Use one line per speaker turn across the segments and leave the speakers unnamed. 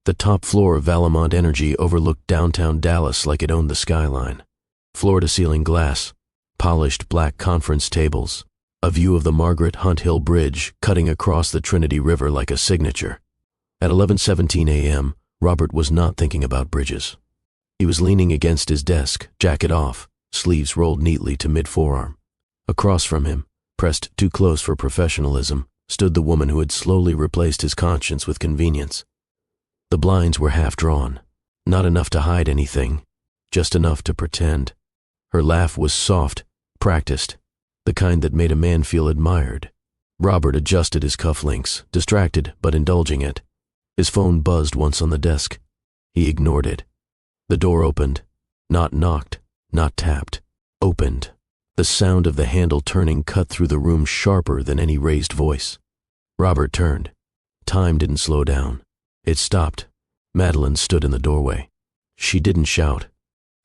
The top floor of Valemont Energy overlooked downtown Dallas like it owned the skyline. Floor-to-ceiling glass, polished black conference tables, a view of the Margaret Hunt Hill Bridge cutting across the Trinity River like a signature. At 11:17 a.m., Robert was not thinking about bridges. He was leaning against his desk, jacket off, sleeves rolled neatly to mid-forearm. Across from him, pressed too close for professionalism, stood the woman who had slowly replaced his conscience with convenience. The blinds were half drawn, not enough to hide anything, just enough to pretend. Her laugh was soft, practiced, the kind that made a man feel admired. Robert adjusted his cufflinks, distracted but indulging it. His phone buzzed once on the desk. He ignored it. The door opened. Not knocked, not tapped. Opened. The sound of the handle turning cut through the room sharper than any raised voice. Robert turned. Time didn't slow down. It stopped. Madelyn stood in the doorway. She didn't shout.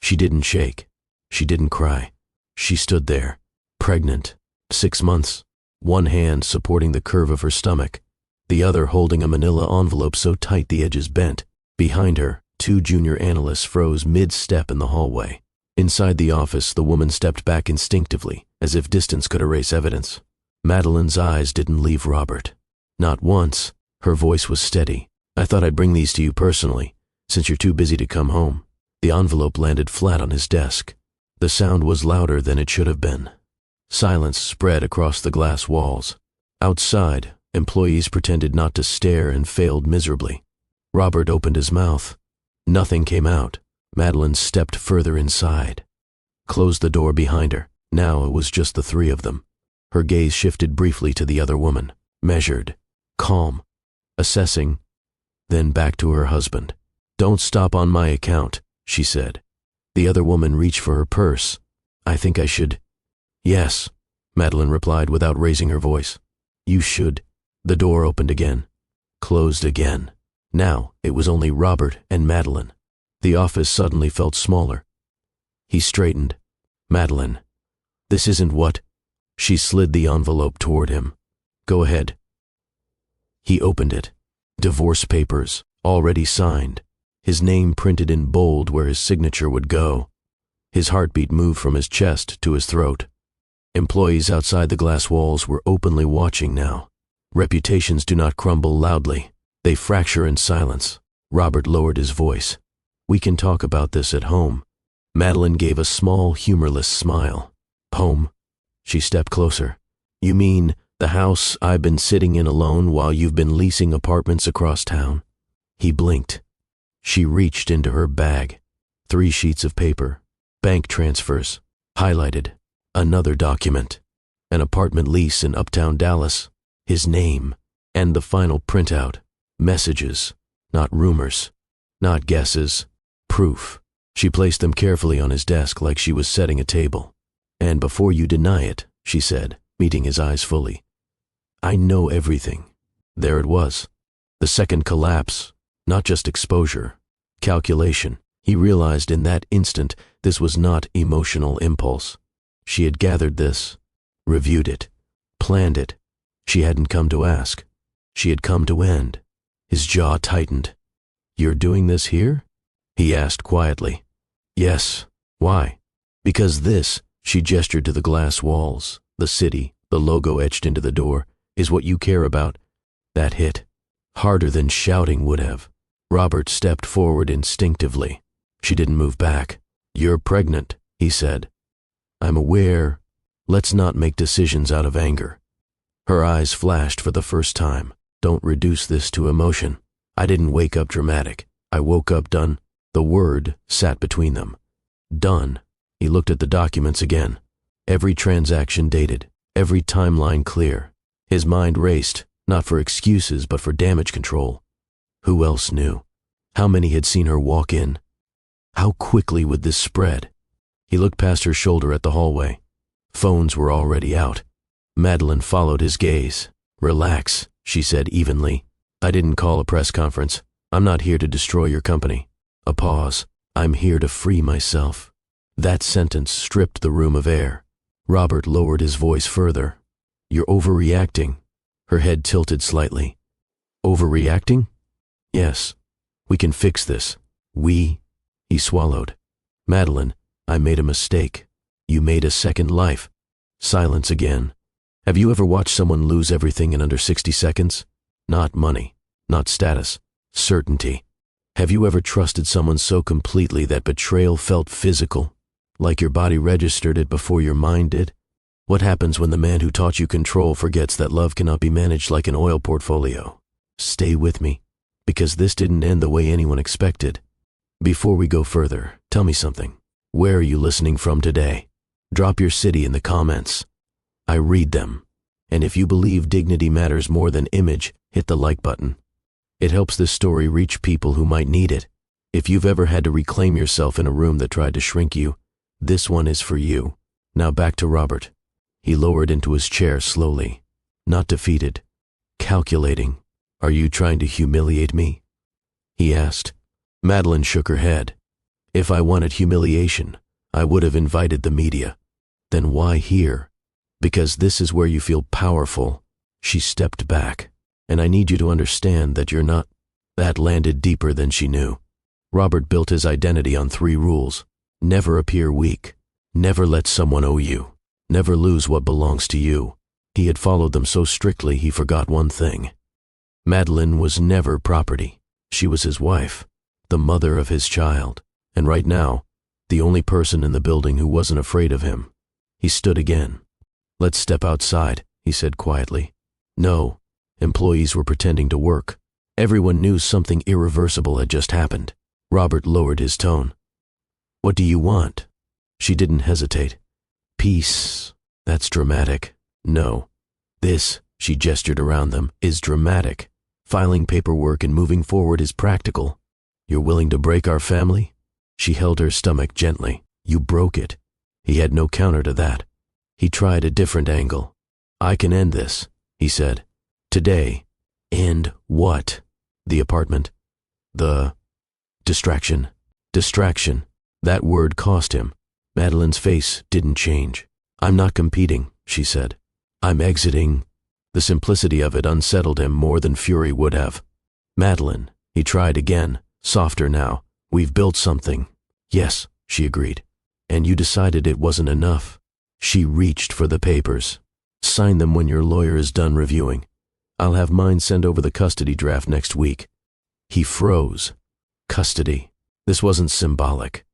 She didn't shake. She didn't cry. She stood there, pregnant, 6 months, one hand supporting the curve of her stomach, the other holding a manila envelope so tight the edges bent. Behind her, 2 junior analysts froze mid-step in the hallway. Inside the office, the woman stepped back instinctively, as if distance could erase evidence. Madelyn's eyes didn't leave Robert. Not once. Her voice was steady. "I thought I'd bring these to you personally, since you're too busy to come home." The envelope landed flat on his desk. The sound was louder than it should have been. Silence spread across the glass walls. Outside, employees pretended not to stare and failed miserably. Robert opened his mouth. Nothing came out. Madelyn stepped further inside. Closed the door behind her. Now it was just the 3 of them. Her gaze shifted briefly to the other woman. Measured. Calm. Assessing. Then back to her husband. "Don't stop on my account," she said. The other woman reached for her purse. "I think I should." "Yes," Madelyn replied without raising her voice. "You should." The door opened again. Closed again. Now it was only Robert and Madelyn. The office suddenly felt smaller. He straightened. "Madelyn, this isn't what—" She slid the envelope toward him. "Go ahead." He opened it. Divorce papers, already signed. His name printed in bold where his signature would go. His heartbeat moved from his chest to his throat. Employees outside the glass walls were openly watching now. Reputations do not crumble loudly. They fracture in silence. Robert lowered his voice. "We can talk about this at home." Madelyn gave a small, humorless smile. "Home?" She stepped closer. "You mean the house I've been sitting in alone while you've been leasing apartments across town?" He blinked. She reached into her bag. 3 sheets of paper. Bank transfers. Highlighted. Another document. An apartment lease in uptown Dallas. His name. And the final printout. Messages. Not rumors. Not guesses. Proof. She placed them carefully on his desk like she was setting a table. "And before you deny it," she said, meeting his eyes fully, "I know everything." There it was. The second collapse. Not just exposure. Calculation. He realized in that instant this was not emotional impulse. She had gathered this, reviewed it, planned it. She hadn't come to ask. She had come to end. His jaw tightened. "You're doing this here?" he asked quietly. "Yes." "Why?" "Because this," she gestured to the glass walls, the city, the logo etched into the door, "is what you care about." That hit. Harder than shouting would have. Robert stepped forward instinctively. She didn't move back. "You're pregnant," he said. "I'm aware. Let's not make decisions out of anger." Her eyes flashed for the first time. "Don't reduce this to emotion. I didn't wake up dramatic. I woke up done." The word sat between them. Done. He looked at the documents again. Every transaction dated. Every timeline clear. His mind raced, not for excuses but for damage control. Who else knew? How many had seen her walk in? How quickly would this spread? He looked past her shoulder at the hallway. Phones were already out. Madelyn followed his gaze. "Relax," she said evenly. "I didn't call a press conference. I'm not here to destroy your company." A pause. "I'm here to free myself." That sentence stripped the room of air. Robert lowered his voice further. "You're overreacting." Her head tilted slightly. "Overreacting?" "Yes. We can fix this. He swallowed. Madelyn, I made a mistake. You made a second life. Silence again. Have you ever watched someone lose everything in under 60 seconds? Not money, not status, certainty. Have you ever trusted someone so completely that betrayal felt physical, like your body registered it before your mind did? What happens when the man who taught you control forgets that love cannot be managed like an oil portfolio? Stay with me, because this didn't end the way anyone expected. Before we go further, tell me something. Where are you listening from today? Drop your city in the comments. I read them. And if you believe dignity matters more than image, hit the like button. It helps this story reach people who might need it. If you've ever had to reclaim yourself in a room that tried to shrink you, this one is for you. Now back to Robert. He lowered into his chair slowly, not defeated, calculating. Are you trying to humiliate me? He asked. Madelyn shook her head. If I wanted humiliation, I would have invited the media. Then why here? Because this is where you feel powerful. She stepped back. And I need you to understand that you're not. That landed deeper than she knew. Robert built his identity on 3 rules. Never appear weak. Never let someone owe you. Never lose what belongs to you. He had followed them so strictly he forgot one thing. Madelyn was never property. She was his wife, the mother of his child, and right now, the only person in the building who wasn't afraid of him. He stood again. Let's step outside, he said quietly. No. Employees were pretending to work. Everyone knew something irreversible had just happened. Robert lowered his tone. What do you want? She didn't hesitate. Peace. That's dramatic. No. This, she gestured around them, is dramatic. Filing paperwork and moving forward is practical. You're willing to break our family? She held her stomach gently. You broke it. He had no counter to that. He tried a different angle. I can end this, he said. Today. End what? The apartment. The distraction. Distraction. That word cost him. Madelyn's face didn't change. I'm not competing, she said. I'm exiting. The simplicity of it unsettled him more than fury would have. Madelyn, he tried again, softer now. We've built something. Yes, she agreed. And you decided it wasn't enough. She reached for the papers. Sign them when your lawyer is done reviewing. I'll have mine send over the custody draft next week. He froze. Custody. This wasn't symbolic.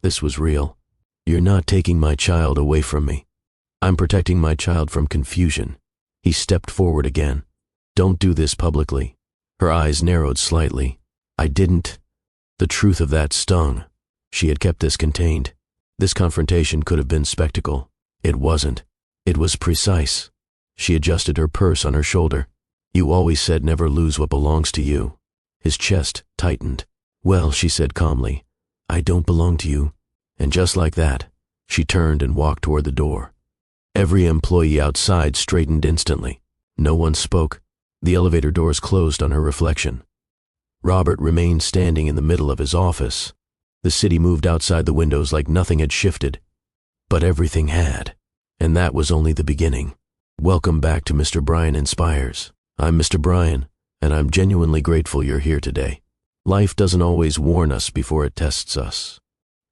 This was real. You're not taking my child away from me. I'm protecting my child from confusion. He stepped forward again. Don't do this publicly. Her eyes narrowed slightly. I didn't. The truth of that stung. She had kept this contained. This confrontation could have been spectacle. It wasn't. It was precise. She adjusted her purse on her shoulder. You always said never lose what belongs to you. His chest tightened. Well, she said calmly, I don't belong to you. And just like that, she turned and walked toward the door. Every employee outside straightened instantly. No one spoke. The elevator doors closed on her reflection. Robert remained standing in the middle of his office. The city moved outside the windows like nothing had shifted. But everything had. And that was only the beginning. Welcome back to Mr. Bryan Inspires. I'm Mr. Bryan, and I'm genuinely grateful you're here today. Life doesn't always warn us before it tests us.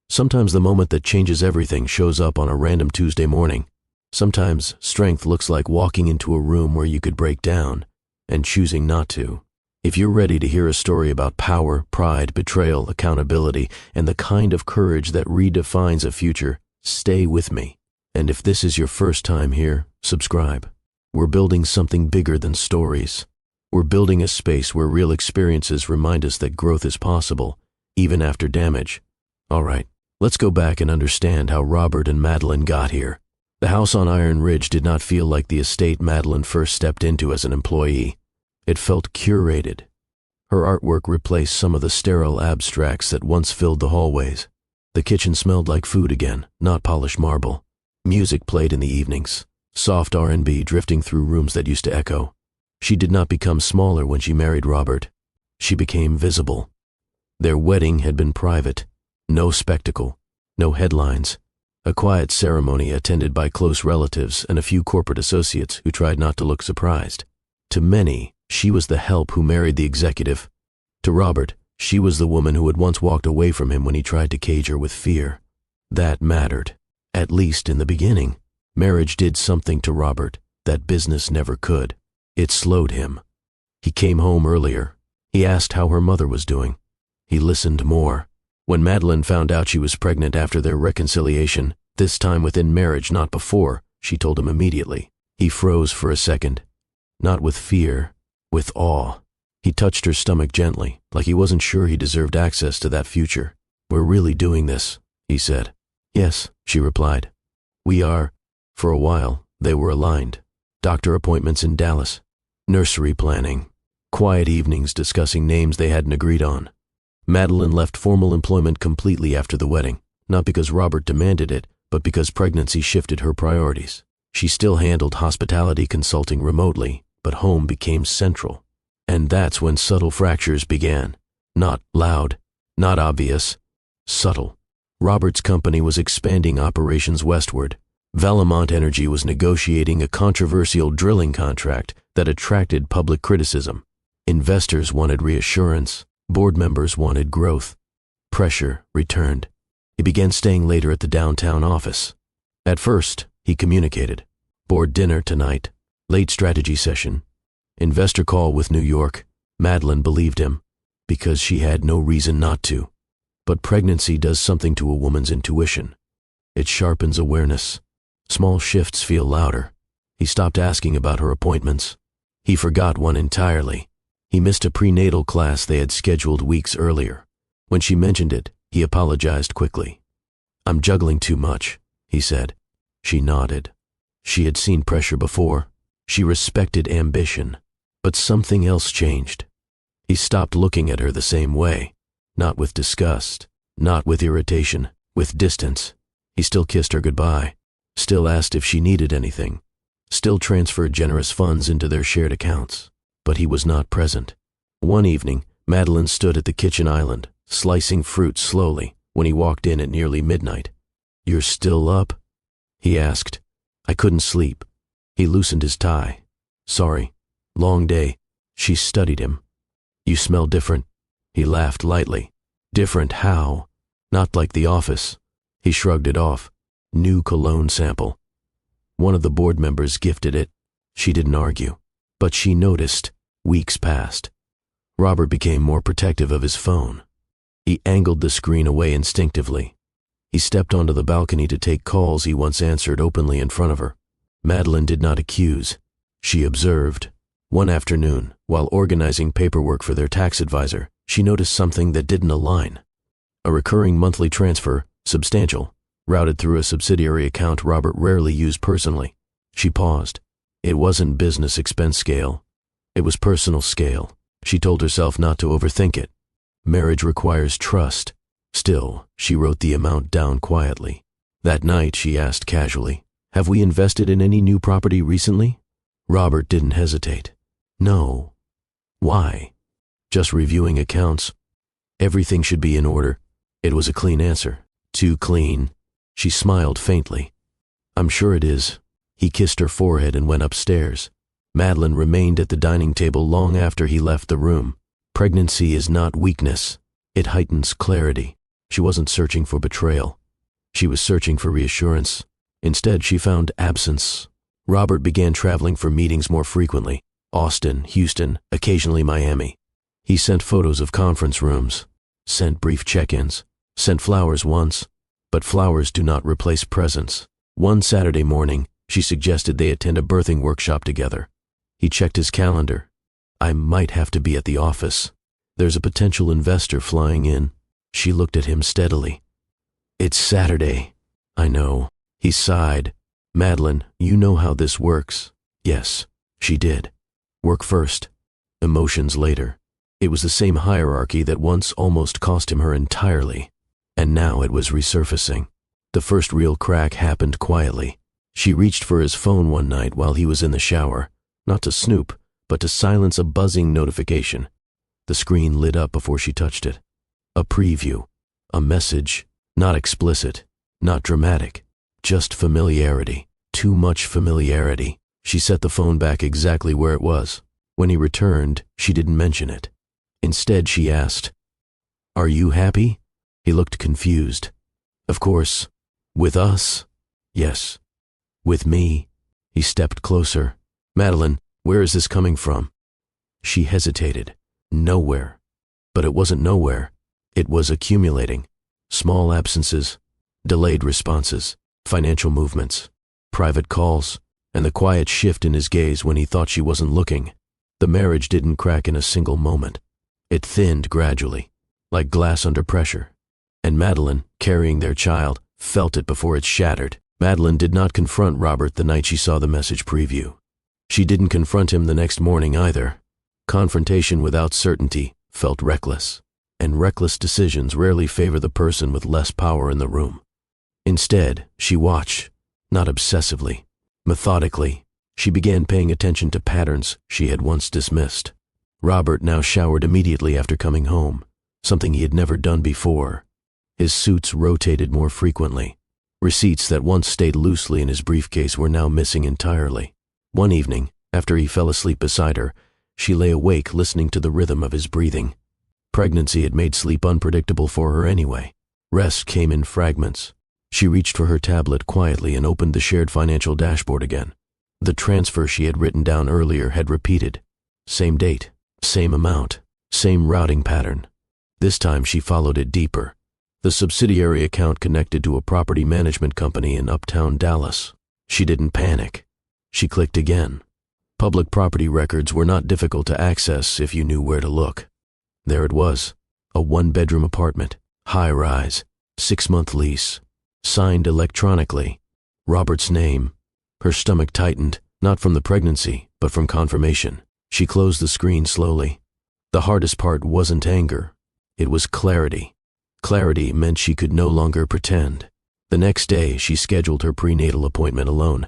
Sometimes the moment that changes everything shows up on a random Tuesday morning. Sometimes strength looks like walking into a room where you could break down and choosing not to. If you're ready to hear a story about power, pride, betrayal, accountability, and the kind of courage that redefines a future, stay with me. And if this is your first time here, subscribe. We're building something bigger than stories. We're building a space where real experiences remind us that growth is possible, even after damage. All right, let's go back and understand how Robert and Madelyn got here. The house on Iron Ridge did not feel like the estate Madelyn first stepped into as an employee. It felt curated. Her artwork replaced some of the sterile abstracts that once filled the hallways. The kitchen smelled like food again, not polished marble. Music played in the evenings, soft R&B drifting through rooms that used to echo. She did not become smaller when she married Robert. She became visible. Their wedding had been private. No spectacle, no headlines. A quiet ceremony attended by close relatives and a few corporate associates who tried not to look surprised. To many, she was the help who married the executive. To Robert, She was the woman who had once walked away from him when he tried to cage her with fear. That mattered. At least in the beginning. Marriage did something to Robert that business never could. It slowed him. He came home earlier. He asked how her mother was doing. He listened more. When Madelyn found out she was pregnant after their reconciliation, this time within marriage, not before, she told him immediately. He froze for a second. Not with fear, with awe. He touched her stomach gently, like he wasn't sure he deserved access to that future. "We're really doing this," he said. "Yes," she replied. "We are." For a while, they were aligned. Doctor appointments in Dallas. Nursery planning. Quiet evenings discussing names they hadn't agreed on. Madelyn left formal employment completely after the wedding, not because Robert demanded it, but because pregnancy shifted her priorities. She still handled hospitality consulting remotely, but home became central. And that's when subtle fractures began. Not loud, not obvious, subtle. Robert's company was expanding operations westward. Valemont Energy was negotiating a controversial drilling contract that attracted public criticism. Investors wanted reassurance. Board members wanted growth. Pressure returned. He began staying later at the downtown office. At first, he communicated. Board dinner tonight. Late strategy session. Investor call with New York. Madelyn believed him, because she had no reason not to. But pregnancy does something to a woman's intuition. It sharpens awareness. Small shifts feel louder. He stopped asking about her appointments. He forgot one entirely. He missed a prenatal class they had scheduled weeks earlier. When she mentioned it, he apologized quickly. "I'm juggling too much," he said. She nodded. She had seen pressure before. She respected ambition. But something else changed. He stopped looking at her the same way. Not with disgust, not with irritation, with distance. He still kissed her goodbye. Still asked if she needed anything. Still transferred generous funds into their shared accounts. But he was not present. One evening, Madelyn stood at the kitchen island, slicing fruit slowly, when he walked in at nearly midnight. "You're still up?" he asked. "I couldn't sleep." He loosened his tie. "Sorry. Long day." She studied him. "You smell different." He laughed lightly. "Different how?" "Not like the office." He shrugged it off. "New cologne sample." One of the board members gifted it. She didn't argue. But she noticed. Weeks passed. Robert became more protective of his phone. He angled the screen away instinctively. He stepped onto the balcony to take calls he once answered openly in front of her. Madelyn did not accuse. She observed. One afternoon, while organizing paperwork for their tax advisor, she noticed something that didn't align. A recurring monthly transfer, substantial, routed through a subsidiary account Robert rarely used personally. She paused. It wasn't business expense scale. It was personal scale. She told herself not to overthink it. Marriage requires trust. Still, she wrote the amount down quietly. That night, she asked casually, "Have we invested in any new property recently?" Robert didn't hesitate. "No." "Why?" "Just reviewing accounts. Everything should be in order." It was a clean answer. Too clean. She smiled faintly. "I'm sure it is." He kissed her forehead and went upstairs. Madelyn remained at the dining table long after he left the room. Pregnancy is not weakness. It heightens clarity. She wasn't searching for betrayal. She was searching for reassurance. Instead, she found absence. Robert began traveling for meetings more frequently. Austin, Houston, occasionally Miami. He sent photos of conference rooms, sent brief check-ins, sent flowers once, but flowers do not replace presence. One Saturday morning, she suggested they attend a birthing workshop together. He checked his calendar. "I might have to be at the office. There's a potential investor flying in." She looked at him steadily. "It's Saturday." "I know." He sighed. "Madelyn, you know how this works." Yes, she did. Work first, emotions later. It was the same hierarchy that once almost cost him her entirely, and now it was resurfacing. The first real crack happened quietly. She reached for his phone one night while he was in the shower, not to snoop, but to silence a buzzing notification. The screen lit up before she touched it. A preview, a message, not explicit, not dramatic, just familiarity. Too much familiarity. She set the phone back exactly where it was. When he returned, she didn't mention it. Instead, she asked, Are you happy? He looked confused. Of course. With us? Yes. With me? He stepped closer. Madelyn, where is this coming from? She hesitated. Nowhere. But it wasn't nowhere. It was accumulating. Small absences, delayed responses, financial movements, private calls, and the quiet shift in his gaze when he thought she wasn't looking. The marriage didn't crack in a single moment. It thinned gradually, like glass under pressure. And Madelyn, carrying their child, felt it before it shattered. Madelyn did not confront Robert the night she saw the message preview. She didn't confront him the next morning either. Confrontation without certainty felt reckless, and reckless decisions rarely favor the person with less power in the room. Instead, she watched, not obsessively, methodically. She began paying attention to patterns she had once dismissed. Robert now showered immediately after coming home, something he had never done before. His suits rotated more frequently. Receipts that once stayed loosely in his briefcase were now missing entirely. One evening, after he fell asleep beside her, she lay awake listening to the rhythm of his breathing. Pregnancy had made sleep unpredictable for her anyway. Rest came in fragments. She reached for her tablet quietly and opened the shared financial dashboard again. The transfer she had written down earlier had repeated. Same date, same amount, same routing pattern. This time she followed it deeper. The subsidiary account connected to a property management company in uptown Dallas. She didn't panic. She clicked again. Public property records were not difficult to access if you knew where to look. There it was, a one-bedroom apartment, high-rise, 6-month lease, signed electronically. Robert's name. Her stomach tightened, not from the pregnancy, but from confirmation. She closed the screen slowly. The hardest part wasn't anger. It was clarity. Clarity meant she could no longer pretend. The next day, she scheduled her prenatal appointment alone.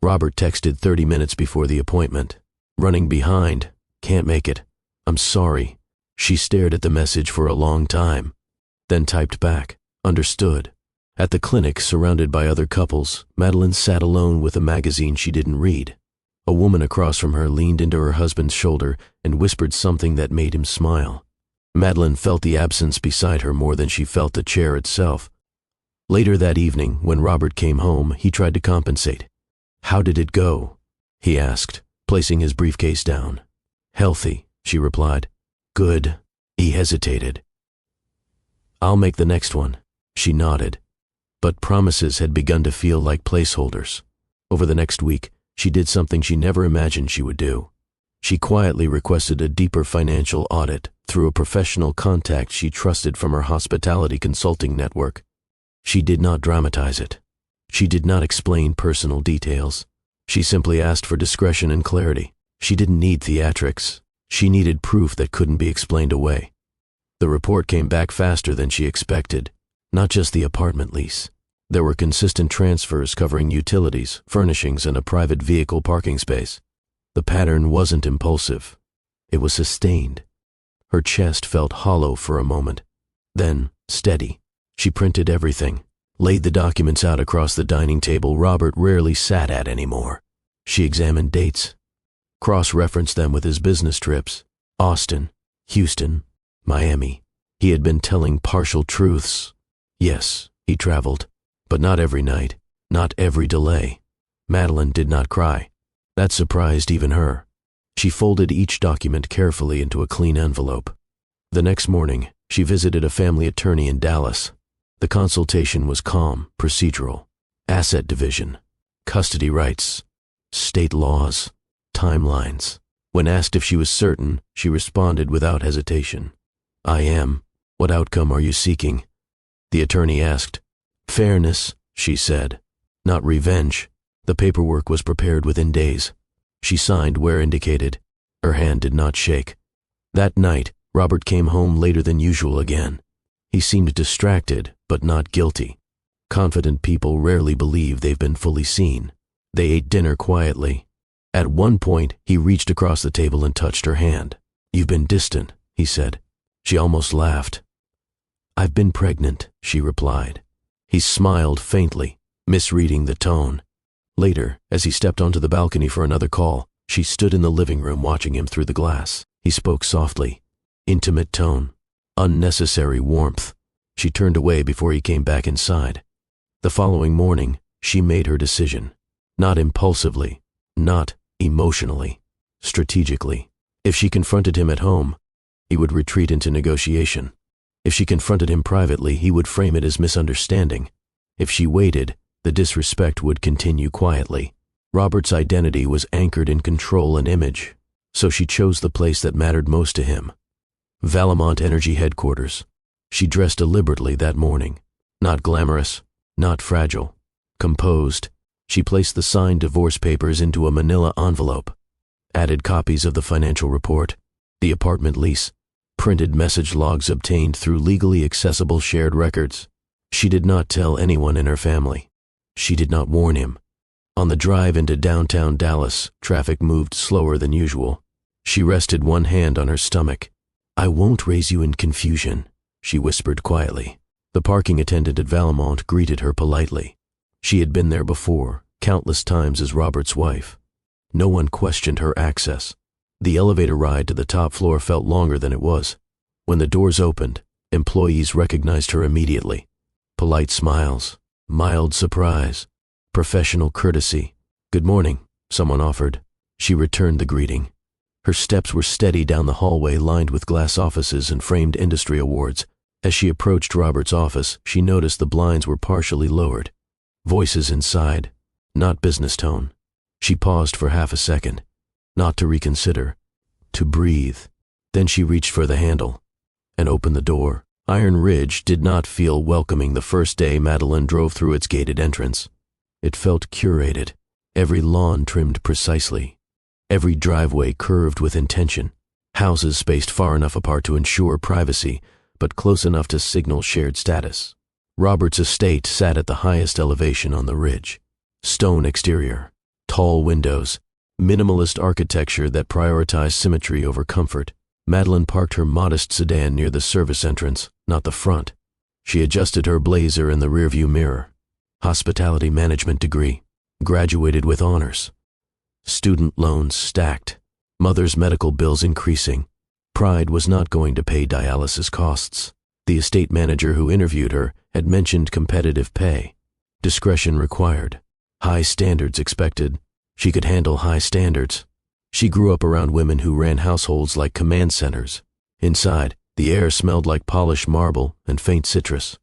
Robert texted 30 minutes before the appointment. Running behind. Can't make it. I'm sorry. She stared at the message for a long time, then typed back. Understood. At the clinic, surrounded by other couples, Madelyn sat alone with a magazine she didn't read. A woman across from her leaned into her husband's shoulder and whispered something that made him smile. Madelyn felt the absence beside her more than she felt the chair itself. Later that evening, when Robert came home, he tried to compensate. How did it go? He asked, placing his briefcase down. Healthy, she replied. Good. He hesitated. I'll make the next one. She nodded. But promises had begun to feel like placeholders. Over the next week, she did something she never imagined she would do. She quietly requested a deeper financial audit through a professional contact she trusted from her hospitality consulting network. She did not dramatize it. She did not explain personal details. She simply asked for discretion and clarity. She didn't need theatrics. She needed proof that couldn't be explained away. The report came back faster than she expected. Not just the apartment lease. There were consistent transfers covering utilities, furnishings, and a private vehicle parking space. The pattern wasn't impulsive. It was sustained. Her chest felt hollow for a moment. Then, steady. She printed everything, laid the documents out across the dining table Robert rarely sat at anymore. She examined dates, cross-referenced them with his business trips. Austin, Houston, Miami. He had been telling partial truths. Yes, he traveled, but not every night, not every delay. Madelyn did not cry. That surprised even her. She folded each document carefully into a clean envelope. The next morning, she visited a family attorney in Dallas. The consultation was calm, procedural. Asset division, custody rights, state laws, timelines. When asked if she was certain, she responded without hesitation. I am. What outcome are you seeking? The attorney asked. Fairness, she said. Not revenge. The paperwork was prepared within days. She signed where indicated. Her hand did not shake. That night, Robert came home later than usual again. He seemed distracted, but not guilty. Confident people rarely believe they've been fully seen. They ate dinner quietly. At one point, he reached across the table and touched her hand. You've been distant, he said. She almost laughed. I've been pregnant, she replied. He smiled faintly, misreading the tone. Later, as he stepped onto the balcony for another call, she stood in the living room watching him through the glass. He spoke softly, intimate tone. Unnecessary warmth. She turned away before he came back inside. The following morning, she made her decision. Not impulsively, not emotionally, strategically. If she confronted him at home, he would retreat into negotiation. If she confronted him privately, he would frame it as misunderstanding. If she waited, the disrespect would continue quietly. Robert's identity was anchored in control and image, so she chose the place that mattered most to him. Valemont Energy headquarters. She dressed deliberately that morning. Not glamorous, not fragile. Composed, she placed the signed divorce papers into a manila envelope, added copies of the financial report, the apartment lease, printed message logs obtained through legally accessible shared records. She did not tell anyone in her family. She did not warn him. On the drive into downtown Dallas, traffic moved slower than usual. She rested one hand on her stomach. "I won't raise you in confusion," she whispered quietly. The parking attendant at Valemont greeted her politely. She had been there before, countless times as Robert's wife. No one questioned her access. The elevator ride to the top floor felt longer than it was. When the doors opened, employees recognized her immediately. Polite smiles, mild surprise, professional courtesy. "Good morning," someone offered. She returned the greeting. Her steps were steady down the hallway lined with glass offices and framed industry awards. As she approached Robert's office, she noticed the blinds were partially lowered. Voices inside, not business tone. She paused for half a second, not to reconsider, to breathe. Then she reached for the handle and opened the door. Iron Ridge did not feel welcoming the first day Madelyn drove through its gated entrance. It felt curated, every lawn trimmed precisely. Every driveway curved with intention, houses spaced far enough apart to ensure privacy, but close enough to signal shared status. Robert's estate sat at the highest elevation on the ridge. Stone exterior, tall windows, minimalist architecture that prioritized symmetry over comfort. Madelyn parked her modest sedan near the service entrance, not the front. She adjusted her blazer in the rearview mirror. Hospitality management degree, graduated with honors. Student loans stacked, mother's medical bills increasing. Pride was not going to pay dialysis costs. The estate manager who interviewed her had mentioned competitive pay. Discretion required. High standards expected. She could handle high standards. She grew up around women who ran households like command centers. Inside, the air smelled like polished marble and faint citrus.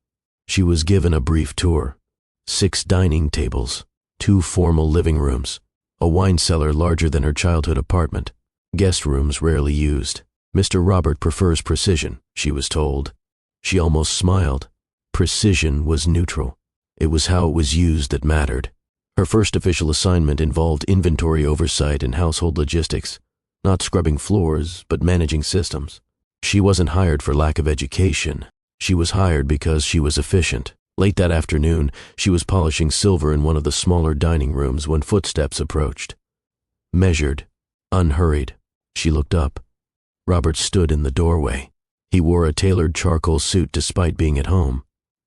She was given a brief tour. 6 dining tables, 2 formal living rooms, a wine cellar larger than her childhood apartment, guest rooms rarely used. "Mr. Robert prefers precision," she was told. She almost smiled. Precision was neutral. It was how it was used that mattered. Her first official assignment involved inventory oversight and household logistics, not scrubbing floors, but managing systems. She wasn't hired for lack of education. She was hired because she was efficient. Late that afternoon, she was polishing silver in one of the smaller dining rooms when footsteps approached. Measured, unhurried, she looked up. Robert stood in the doorway. He wore a tailored charcoal suit despite being at home.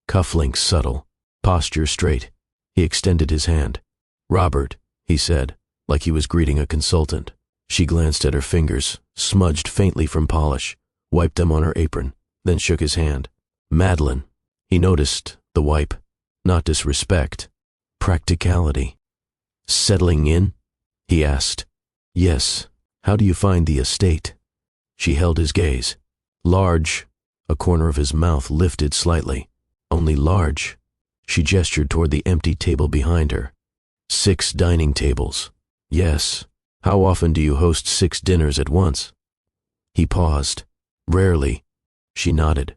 Cufflinks subtle, posture straight. He extended his hand. "Robert," he said, like he was greeting a consultant. She glanced at her fingers, smudged faintly from polish, wiped them on her apron, then shook his hand. "Madelyn." He noticed the wipe. Not disrespect, practicality. "Settling in?" he asked. "Yes. How do you find the estate?" She held his gaze. "Large." A corner of his mouth lifted slightly. "Only large." She gestured toward the empty table behind her. 6 dining tables. "Yes. How often do you host 6 dinners at once?" He paused. "Rarely." She nodded.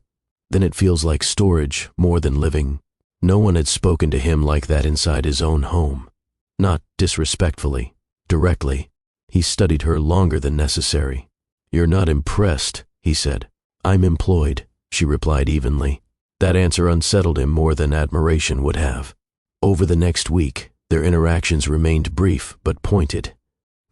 "Then it feels like storage more than living." No one had spoken to him like that inside his own home. Not disrespectfully, directly. He studied her longer than necessary. "You're not impressed," he said. "I'm employed," she replied evenly. That answer unsettled him more than admiration would have. Over the next week, their interactions remained brief but pointed.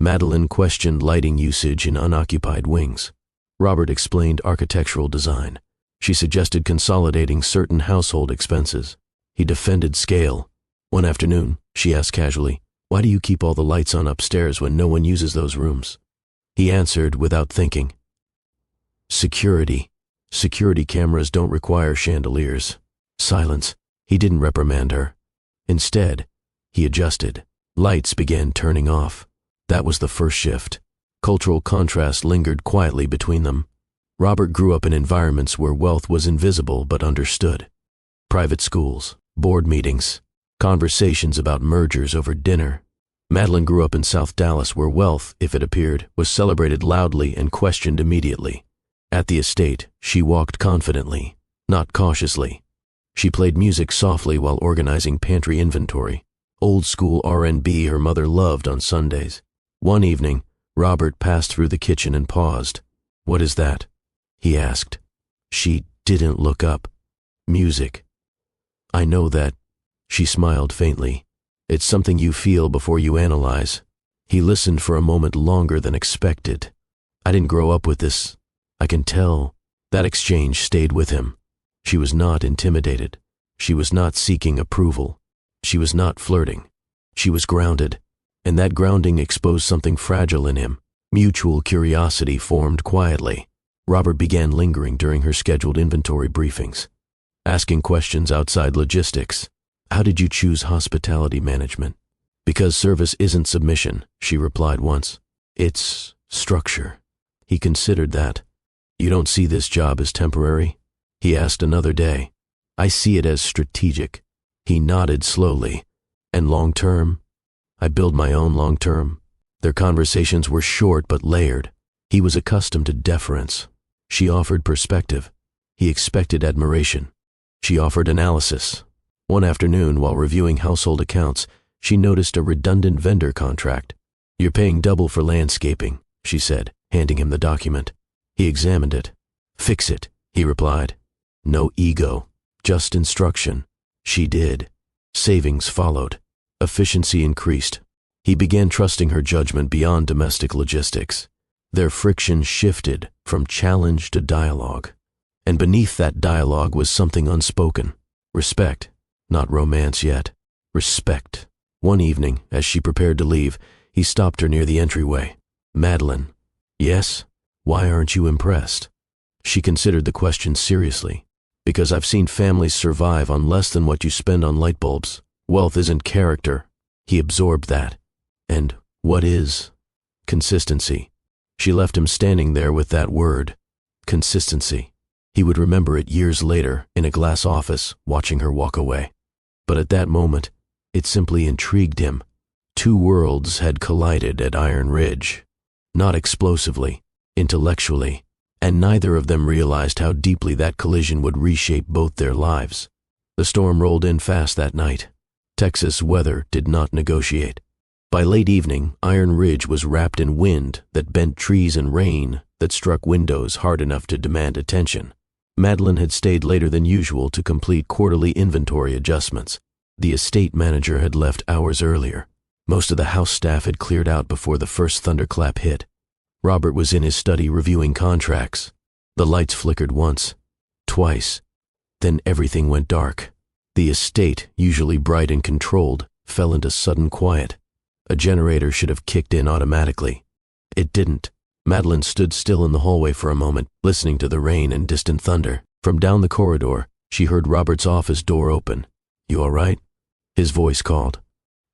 Madelyn questioned lighting usage in unoccupied wings. Robert explained architectural design. She suggested consolidating certain household expenses. He defended scale. One afternoon, she asked casually, "Why do you keep all the lights on upstairs when no one uses those rooms?" He answered without thinking, "Security." Security cameras don't require chandeliers. Silence. He didn't reprimand her. Instead, he adjusted. Lights began turning off. That was the first shift. Cultural contrast lingered quietly between them. Robert grew up in environments where wealth was invisible but understood. Private schools, board meetings, conversations about mergers over dinner. Madelyn grew up in South Dallas where wealth, if it appeared, was celebrated loudly and questioned immediately. At the estate, she walked confidently, not cautiously. She played music softly while organizing pantry inventory, old-school R&B her mother loved on Sundays. One evening, Robert passed through the kitchen and paused. "What is that?" he asked. She didn't look up. "Music." "I know that." She smiled faintly. "It's something you feel before you analyze." He listened for a moment longer than expected. "I didn't grow up with this. I can tell." That exchange stayed with him. She was not intimidated. She was not seeking approval. She was not flirting. She was grounded, and that grounding exposed something fragile in him. Mutual curiosity formed quietly. Robert began lingering during her scheduled inventory briefings, asking questions outside logistics. "How did you choose hospitality management?" "Because service isn't submission," she replied once. "It's structure." He considered that. "You don't see this job as temporary?" he asked another day. "I see it as strategic." He nodded slowly. "And long-term?" "I build my own long-term." Their conversations were short but layered. He was accustomed to deference. She offered perspective. He expected admiration. She offered analysis. One afternoon, while reviewing household accounts, she noticed a redundant vendor contract. "You're paying double for landscaping," she said, handing him the document. He examined it. "Fix it," he replied. No ego, just instruction. She did. Savings followed. Efficiency increased. He began trusting her judgment beyond domestic logistics. Their friction shifted from challenge to dialogue. And beneath that dialogue was something unspoken. Respect. Not romance yet. Respect. One evening, as she prepared to leave, he stopped her near the entryway. "Madelyn." "Yes? Why aren't you impressed?" She considered the question seriously. "Because I've seen families survive on less than what you spend on light bulbs. Wealth isn't character." He absorbed that. And what is? Consistency. She left him standing there with that word. Consistency. He would remember it years later in a glass office, watching her walk away. But at that moment, it simply intrigued him. Two worlds had collided at Iron Ridge. Not explosively, intellectually, and neither of them realized how deeply that collision would reshape both their lives. The storm rolled in fast that night. Texas weather did not negotiate. By late evening, Iron Ridge was wrapped in wind that bent trees and rain that struck windows hard enough to demand attention. Madelyn had stayed later than usual to complete quarterly inventory adjustments. The estate manager had left hours earlier. Most of the house staff had cleared out before the first thunderclap hit. Robert was in his study reviewing contracts. The lights flickered once, twice. Then everything went dark. The estate, usually bright and controlled, fell into sudden quiet. A generator should have kicked in automatically. It didn't. Madelyn stood still in the hallway for a moment, listening to the rain and distant thunder. From down the corridor, she heard Robert's office door open. "You all right?" his voice called.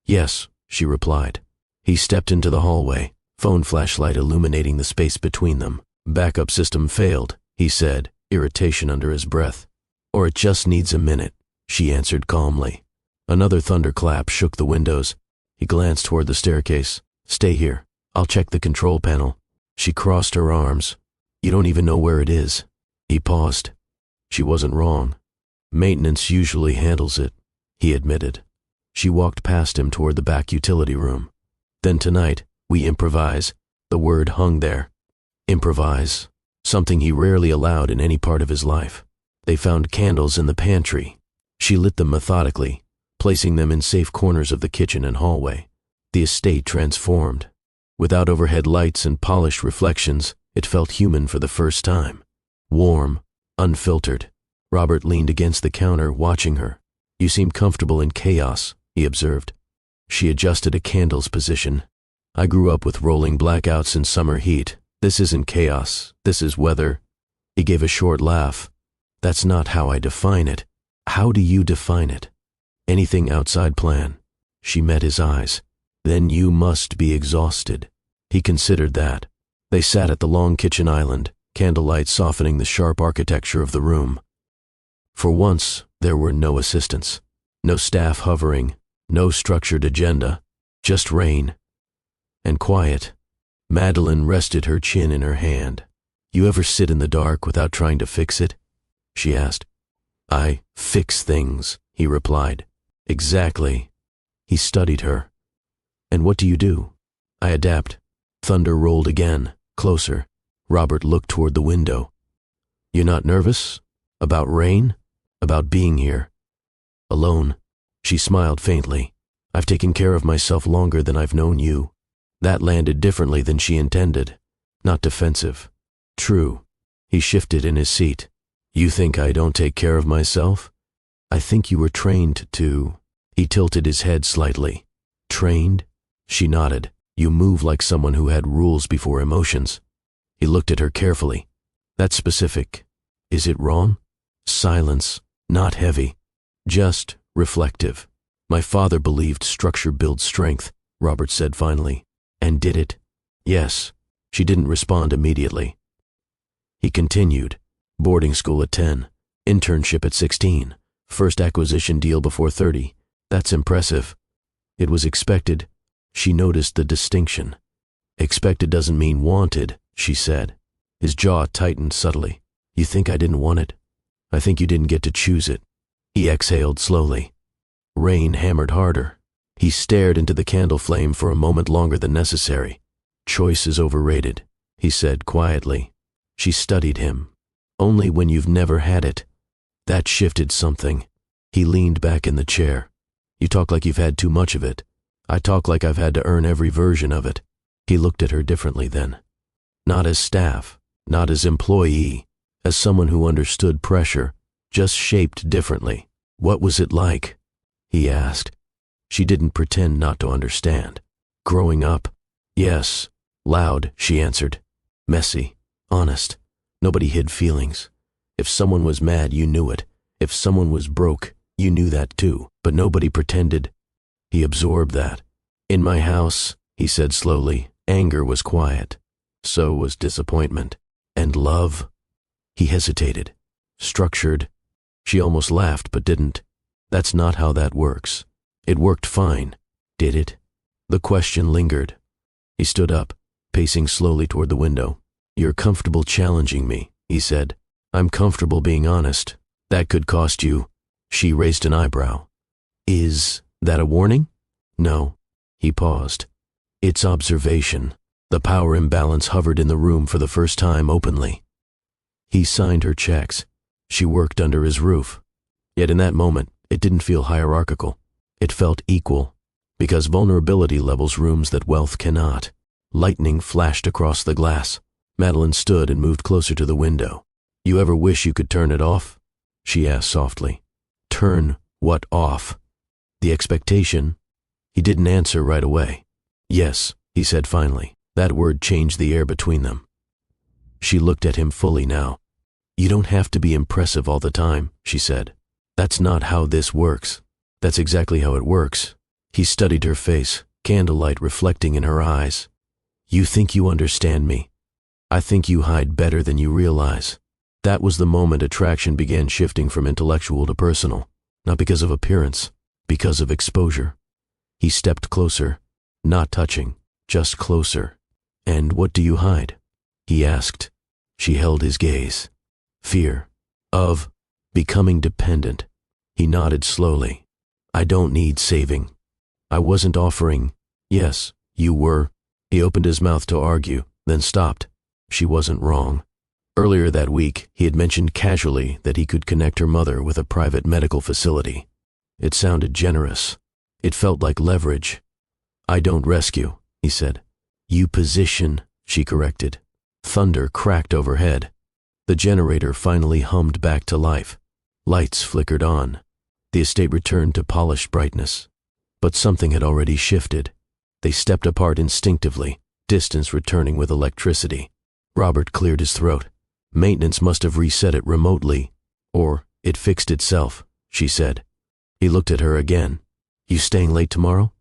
"Yes," she replied. He stepped into the hallway, phone flashlight illuminating the space between them. "Backup system failed," he said, irritation under his breath. "Or it just needs a minute," she answered calmly. Another thunderclap shook the windows. He glanced toward the staircase. "Stay here. I'll check the control panel." She crossed her arms. "You don't even know where it is." He paused. She wasn't wrong. "Maintenance usually handles it," he admitted. She walked past him toward the back utility room. "Then tonight, we improvise." The word hung there. Improvise. Something he rarely allowed in any part of his life. They found candles in the pantry. She lit them methodically, placing them in safe corners of the kitchen and hallway. The estate transformed. Without overhead lights and polished reflections, it felt human for the first time. Warm, unfiltered. Robert leaned against the counter, watching her. "You seem comfortable in chaos," he observed. She adjusted a candle's position. "I grew up with rolling blackouts and summer heat. This isn't chaos. This is weather." He gave a short laugh. That's not how I define it. How do you define it? Anything outside plan. She met his eyes. Then you must be exhausted. He considered that. They sat at the long kitchen island, candlelight softening the sharp architecture of the room. For once, there were no assistants. No staff hovering, no structured agenda, just rain. And quiet. Madelyn rested her chin in her hand. You ever sit in the dark without trying to fix it? She asked. I fix things, he replied. Exactly. He studied her. And what do you do? I adapt. Thunder rolled again, closer. Robert looked toward the window. You're not nervous? About rain? About being here? Alone. She smiled faintly. I've taken care of myself longer than I've known you. That landed differently than she intended. Not defensive. True. He shifted in his seat. You think I don't take care of myself? I think you were trained to. He tilted his head slightly. Trained? She nodded. You move like someone who had rules before emotions. He looked at her carefully. That's specific. Is it wrong? Silence. Not heavy. Just reflective. My father believed structure builds strength, Robert said finally. And did it? Yes. She didn't respond immediately. He continued. Boarding school at 10. Internship at 16. First acquisition deal before 30. That's impressive. It was expected. She noticed the distinction. Expected doesn't mean wanted, she said. His jaw tightened subtly. You think I didn't want it? I think you didn't get to choose it. He exhaled slowly. Rain hammered harder. He stared into the candle flame for a moment longer than necessary. Choice is overrated, he said quietly. She studied him. Only when you've never had it. That shifted something. He leaned back in the chair. You talk like you've had too much of it. I talk like I've had to earn every version of it. He looked at her differently then. Not as staff, not as employee, as someone who understood pressure, just shaped differently. What was it like? He asked. She didn't pretend not to understand. Growing up? Yes. Loud, she answered. Messy. Honest. Nobody hid feelings. If someone was mad, you knew it. If someone was broke, you knew that too. But nobody pretended. He absorbed that. In my house, he said slowly, anger was quiet. So was disappointment. And love? He hesitated. Structured. She almost laughed but didn't. That's not how that works. It worked fine. Did it? The question lingered. He stood up, pacing slowly toward the window. You're comfortable challenging me, he said. I'm comfortable being honest. That could cost you. She raised an eyebrow. Is that a warning? No. He paused. It's observation. The power imbalance hovered in the room for the first time openly. He signed her checks. She worked under his roof. Yet in that moment, it didn't feel hierarchical. It felt equal, because vulnerability levels rooms that wealth cannot. Lightning flashed across the glass. Madelyn stood and moved closer to the window. You ever wish you could turn it off? She asked softly. Turn what off? The expectation? He didn't answer right away. Yes, he said finally. That word changed the air between them. She looked at him fully now. You don't have to be impressive all the time, she said. That's not how this works. That's exactly how it works. He studied her face, candlelight reflecting in her eyes. You think you understand me. I think you hide better than you realize. That was the moment attraction began shifting from intellectual to personal, not because of appearance, because of exposure. He stepped closer, not touching, just closer. And what do you hide? He asked. She held his gaze. Fear. Of becoming dependent. He nodded slowly. I don't need saving. I wasn't offering. Yes, you were. He opened his mouth to argue, then stopped. She wasn't wrong. Earlier that week, he had mentioned casually that he could connect her mother with a private medical facility. It sounded generous. It felt like leverage. I don't rescue, he said. You position, she corrected. Thunder cracked overhead. The generator finally hummed back to life. Lights flickered on. The estate returned to polished brightness. But something had already shifted. They stepped apart instinctively, distance returning with electricity. Robert cleared his throat. Maintenance must have reset it remotely, or it fixed itself, she said. He looked at her again. You staying late tomorrow?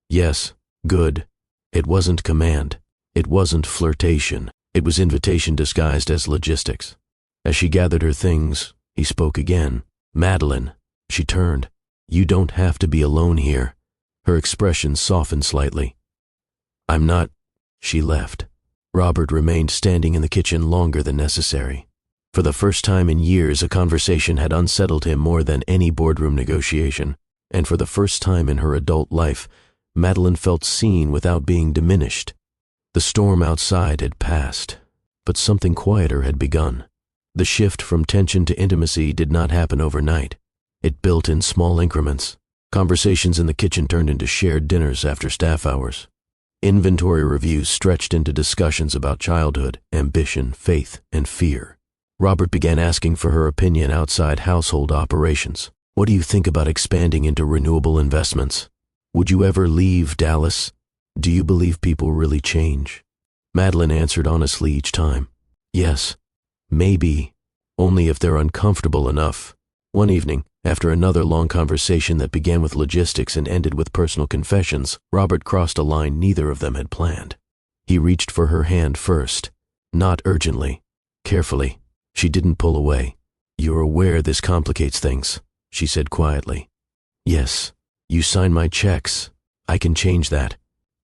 Yes, good. It wasn't command. It wasn't flirtation. It was invitation disguised as logistics. As she gathered her things, he spoke again. Madelyn. She turned. You don't have to be alone here. Her expression softened slightly. I'm not. She left. Robert remained standing in the kitchen longer than necessary. For the first time in years, a conversation had unsettled him more than any boardroom negotiation, and for the first time in her adult life, Madelyn felt seen without being diminished. The storm outside had passed, but something quieter had begun. The shift from tension to intimacy did not happen overnight. It built in small increments. Conversations in the kitchen turned into shared dinners after staff hours. Inventory reviews stretched into discussions about childhood, ambition, faith, and fear. Robert began asking for her opinion outside household operations. What do you think about expanding into renewable investments? Would you ever leave Dallas? Do you believe people really change? Madelyn answered honestly each time. Yes, maybe, only if they're uncomfortable enough. One evening, after another long conversation that began with logistics and ended with personal confessions, Robert crossed a line neither of them had planned. He reached for her hand first, not urgently, carefully. She didn't pull away. You're aware this complicates things, she said quietly. Yes, you sign my checks. I can change that.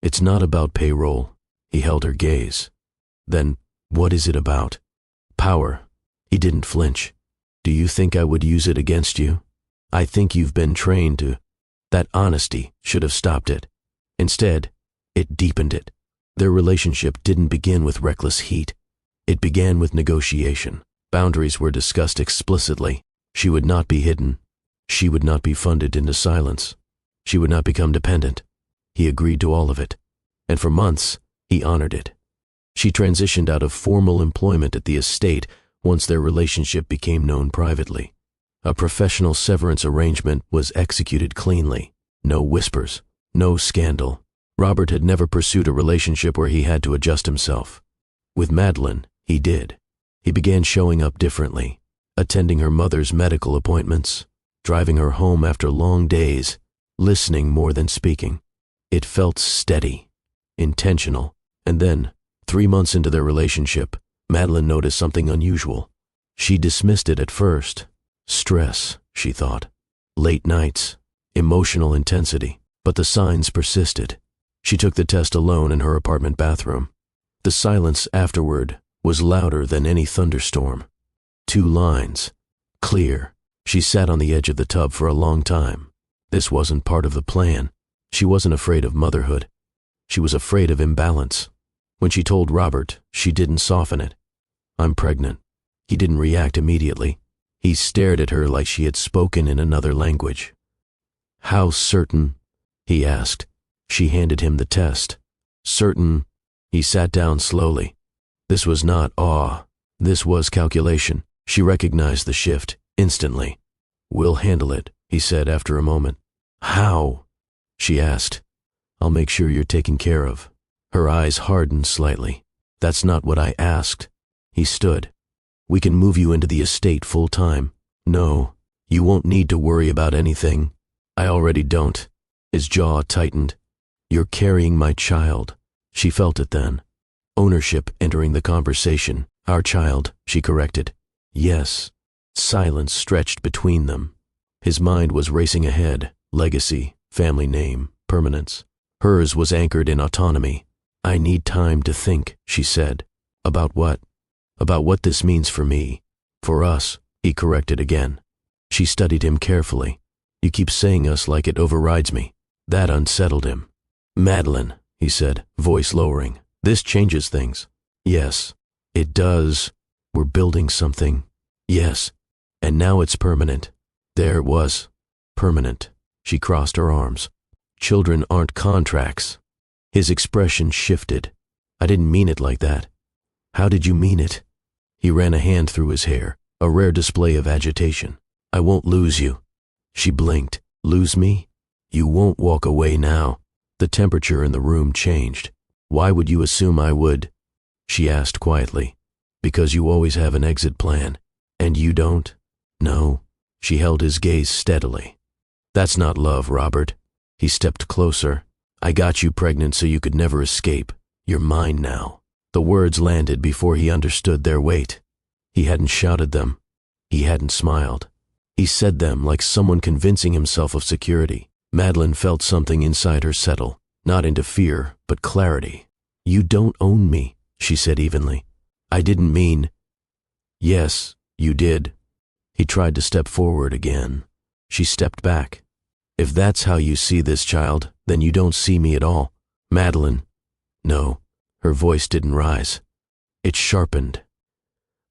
It's not about payroll. He held her gaze. Then, what is it about? Power. He didn't flinch. Do you think I would use it against you? I think you've been trained to. That honesty should have stopped it. Instead, it deepened it. Their relationship didn't begin with reckless heat. It began with negotiation. Boundaries were discussed explicitly. She would not be hidden. She would not be funded into silence. She would not become dependent. He agreed to all of it. And for months, he honored it. She transitioned out of formal employment at the estate once their relationship became known privately. A professional severance arrangement was executed cleanly. No whispers, no scandal. Robert had never pursued a relationship where he had to adjust himself. With Madelyn, he did. He began showing up differently, attending her mother's medical appointments, driving her home after long days, listening more than speaking. It felt steady, intentional, and then, 3 months into their relationship, Madelyn noticed something unusual. She dismissed it at first. Stress, she thought. Late nights, emotional intensity, but the signs persisted. She took the test alone in her apartment bathroom. The silence afterward was louder than any thunderstorm. 2 lines. Clear. She sat on the edge of the tub for a long time. This wasn't part of the plan. She wasn't afraid of motherhood. She was afraid of imbalance. When she told Robert, she didn't soften it. I'm pregnant. He didn't react immediately. He stared at her like she had spoken in another language. How certain? He asked. She handed him the test. Certain. He sat down slowly. This was not awe. This was calculation. She recognized the shift instantly. We'll handle it, he said after a moment. How? She asked. I'll make sure you're taken care of. Her eyes hardened slightly. That's not what I asked. He stood. We can move you into the estate full time. No, you won't need to worry about anything. I already don't. His jaw tightened. You're carrying my child. She felt it then. Ownership entering the conversation. Our child, she corrected. Yes. Silence stretched between them. His mind was racing ahead. Legacy, family name, permanence. Hers was anchored in autonomy. I need time to think, she said. About what? About what this means for me. For us, he corrected again. She studied him carefully. You keep saying us like it overrides me. That unsettled him. Madelyn, he said, voice lowering. This changes things. Yes, it does. We're building something. Yes, and now it's permanent. There it was. Permanent. She crossed her arms. Children aren't contracts. His expression shifted. I didn't mean it like that. How did you mean it? He ran a hand through his hair, a rare display of agitation. I won't lose you. She blinked. Lose me? You won't walk away now. The temperature in the room changed. Why would you assume I would? She asked quietly. Because you always have an exit plan. And you don't? No. She held his gaze steadily. That's not love, Robert. He stepped closer. I got you pregnant so you could never escape. You're mine now. The words landed before he understood their weight. He hadn't shouted them. He hadn't smiled. He said them like someone convincing himself of security. Madelyn felt something inside her settle, not into fear, but clarity. You don't own me, she said evenly. I didn't mean… Yes, you did. He tried to step forward again. She stepped back. If that's how you see this, child, then you don't see me at all. Madelyn. No, her voice didn't rise. It sharpened.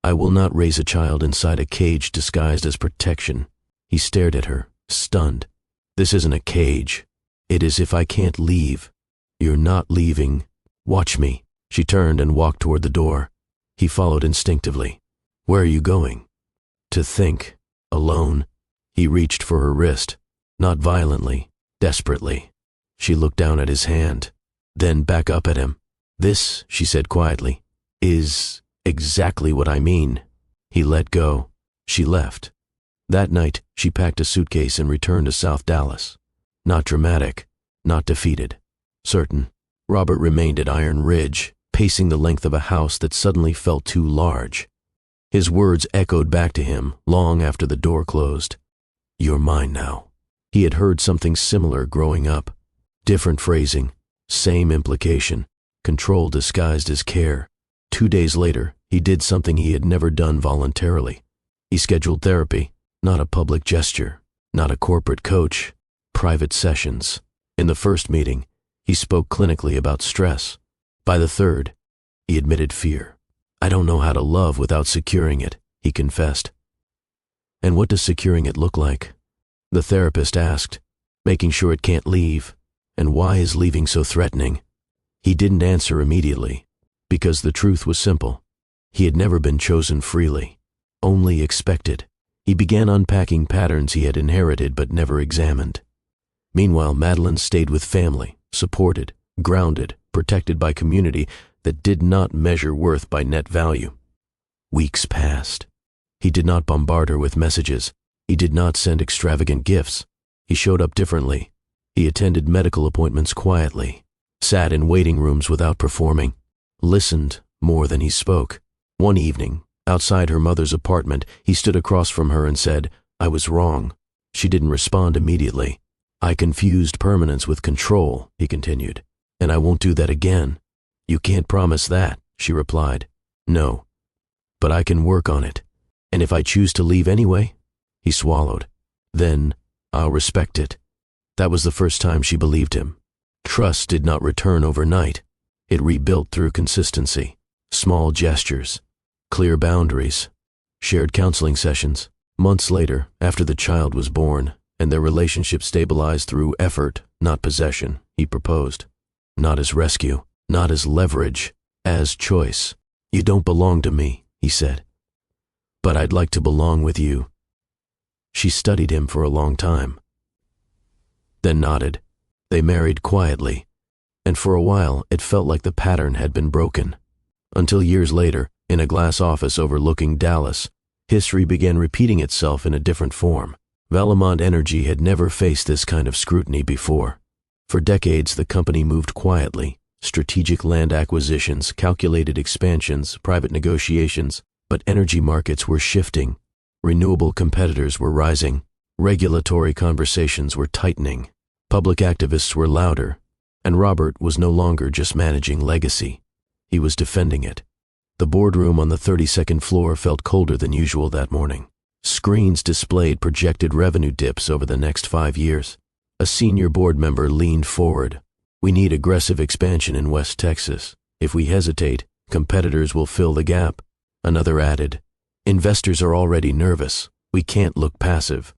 I will not raise a child inside a cage disguised as protection. He stared at her, stunned. This isn't a cage. It is if I can't leave. You're not leaving. Watch me. She turned and walked toward the door. He followed instinctively. Where are you going? To think. Alone. He reached for her wrist. Not violently, desperately. She looked down at his hand, then back up at him. This, she said quietly, is exactly what I mean. He let go. She left. That night, she packed a suitcase and returned to South Dallas. Not dramatic, not defeated. Certain. Robert remained at Iron Ridge, pacing the length of a house that suddenly felt too large. His words echoed back to him long after the door closed. You're mine now. He had heard something similar growing up. Different phrasing, same implication, control disguised as care. 2 days later, he did something he had never done voluntarily. He scheduled therapy, not a public gesture, not a corporate coach, private sessions. In the first meeting, he spoke clinically about stress. By the third, he admitted fear. I don't know how to love without securing it, he confessed. And what does securing it look like? The therapist asked, making sure it can't leave. And why is leaving so threatening? He didn't answer immediately, because the truth was simple. He had never been chosen freely, only expected. He began unpacking patterns he had inherited but never examined. Meanwhile, Madelyn stayed with family, supported, grounded, protected by community that did not measure worth by net value. Weeks passed. He did not bombard her with messages. He did not send extravagant gifts. He showed up differently. He attended medical appointments quietly, sat in waiting rooms without performing, listened more than he spoke. One evening, outside her mother's apartment, he stood across from her and said, I was wrong. She didn't respond immediately. I confused permanence with control, he continued, and I won't do that again. You can't promise that, she replied. No, but I can work on it. And if I choose to leave anyway, he swallowed. Then, I'll respect it. That was the first time she believed him. Trust did not return overnight. It rebuilt through consistency, small gestures, clear boundaries, shared counseling sessions. Months later, after the child was born, and their relationship stabilized through effort, not possession, he proposed. Not as rescue, not as leverage, as choice. You don't belong to me, he said. But I'd like to belong with you. She studied him for a long time, then nodded. They married quietly, and for a while it felt like the pattern had been broken. Until years later, in a glass office overlooking Dallas, history began repeating itself in a different form. Valemont Energy had never faced this kind of scrutiny before. For decades, the company moved quietly, strategic land acquisitions, calculated expansions, private negotiations, but energy markets were shifting. Renewable competitors were rising. Regulatory conversations were tightening. Public activists were louder, and Robert was no longer just managing legacy. He was defending it. The boardroom on the 32nd floor felt colder than usual that morning. Screens displayed projected revenue dips over the next 5 years. A senior board member leaned forward. We need aggressive expansion in West Texas. If we hesitate, competitors will fill the gap. Another added, investors are already nervous. We can't look passive.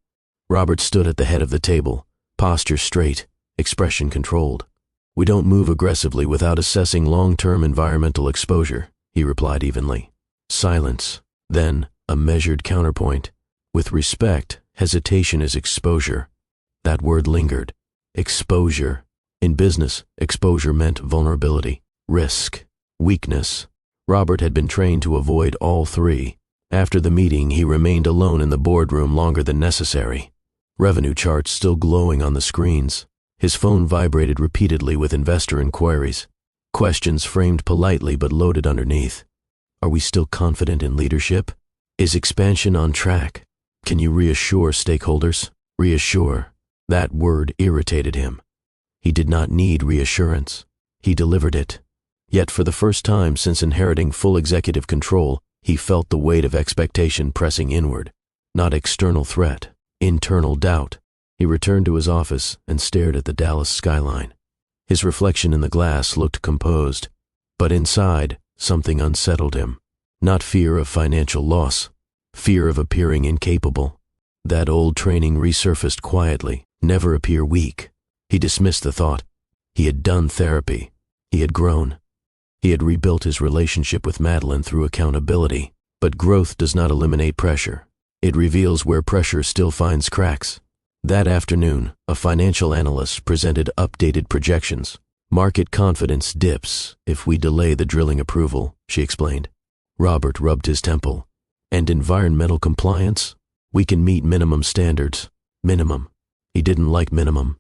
Robert stood at the head of the table, posture straight, expression controlled. We don't move aggressively without assessing long-term environmental exposure, he replied evenly. Silence, then a measured counterpoint. With respect, hesitation is exposure. That word lingered. Exposure. In business, exposure meant vulnerability, risk, weakness. Robert had been trained to avoid all three. After the meeting, he remained alone in the boardroom longer than necessary. Revenue charts still glowing on the screens. His phone vibrated repeatedly with investor inquiries. Questions framed politely but loaded underneath. Are we still confident in leadership? Is expansion on track? Can you reassure stakeholders? Reassure. That word irritated him. He did not need reassurance. He delivered it. Yet for the first time since inheriting full executive control, he felt the weight of expectation pressing inward. Not external threat, internal doubt. He returned to his office and stared at the Dallas skyline. His reflection in the glass looked composed, but inside, something unsettled him. Not fear of financial loss, fear of appearing incapable. That old training resurfaced quietly. Never appear weak. He dismissed the thought. He had done therapy. He had grown. He had rebuilt his relationship with Madelyn through accountability. But growth does not eliminate pressure. It reveals where pressure still finds cracks. That afternoon, a financial analyst presented updated projections. Market confidence dips if we delay the drilling approval, she explained. Robert rubbed his temple. And environmental compliance? We can meet minimum standards. Minimum. He didn't like minimum.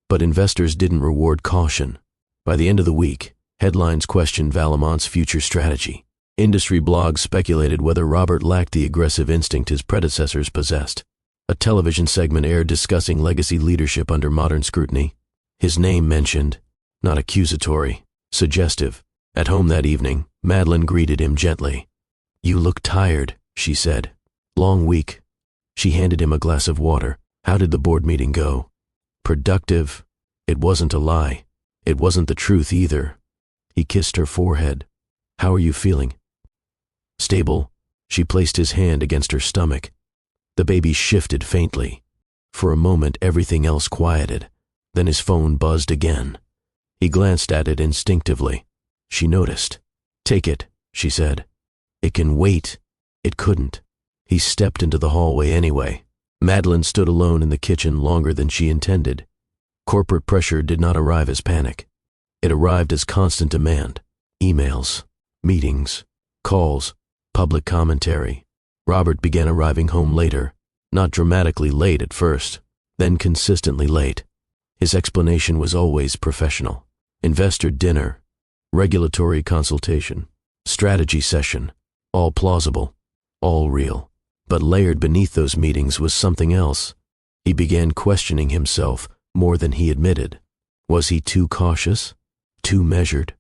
But investors didn't reward caution. By the end of the week, headlines questioned Valemont's future strategy. Industry blogs speculated whether Robert lacked the aggressive instinct his predecessors possessed. A television segment aired discussing legacy leadership under modern scrutiny. His name mentioned, not accusatory, suggestive. At home that evening, Madelyn greeted him gently. You look tired, she said. Long week. She handed him a glass of water. How did the board meeting go? Productive. It wasn't a lie. It wasn't the truth either. He kissed her forehead. How are you feeling? Stable. She placed his hand against her stomach. The baby shifted faintly. For a moment, everything else quieted. Then his phone buzzed again. He glanced at it instinctively. She noticed. Take it, she said. It can wait. It couldn't. He stepped into the hallway anyway. Madelyn stood alone in the kitchen longer than she intended. Corporate pressure did not arrive as panic. It arrived as constant demand. Emails, meetings, calls, public commentary. Robert began arriving home later, not dramatically late at first, then consistently late. His explanation was always professional. Investor dinner, regulatory consultation, strategy session, all plausible, all real. But layered beneath those meetings was something else. He began questioning himself more than he admitted. Was he too cautious? Too measured?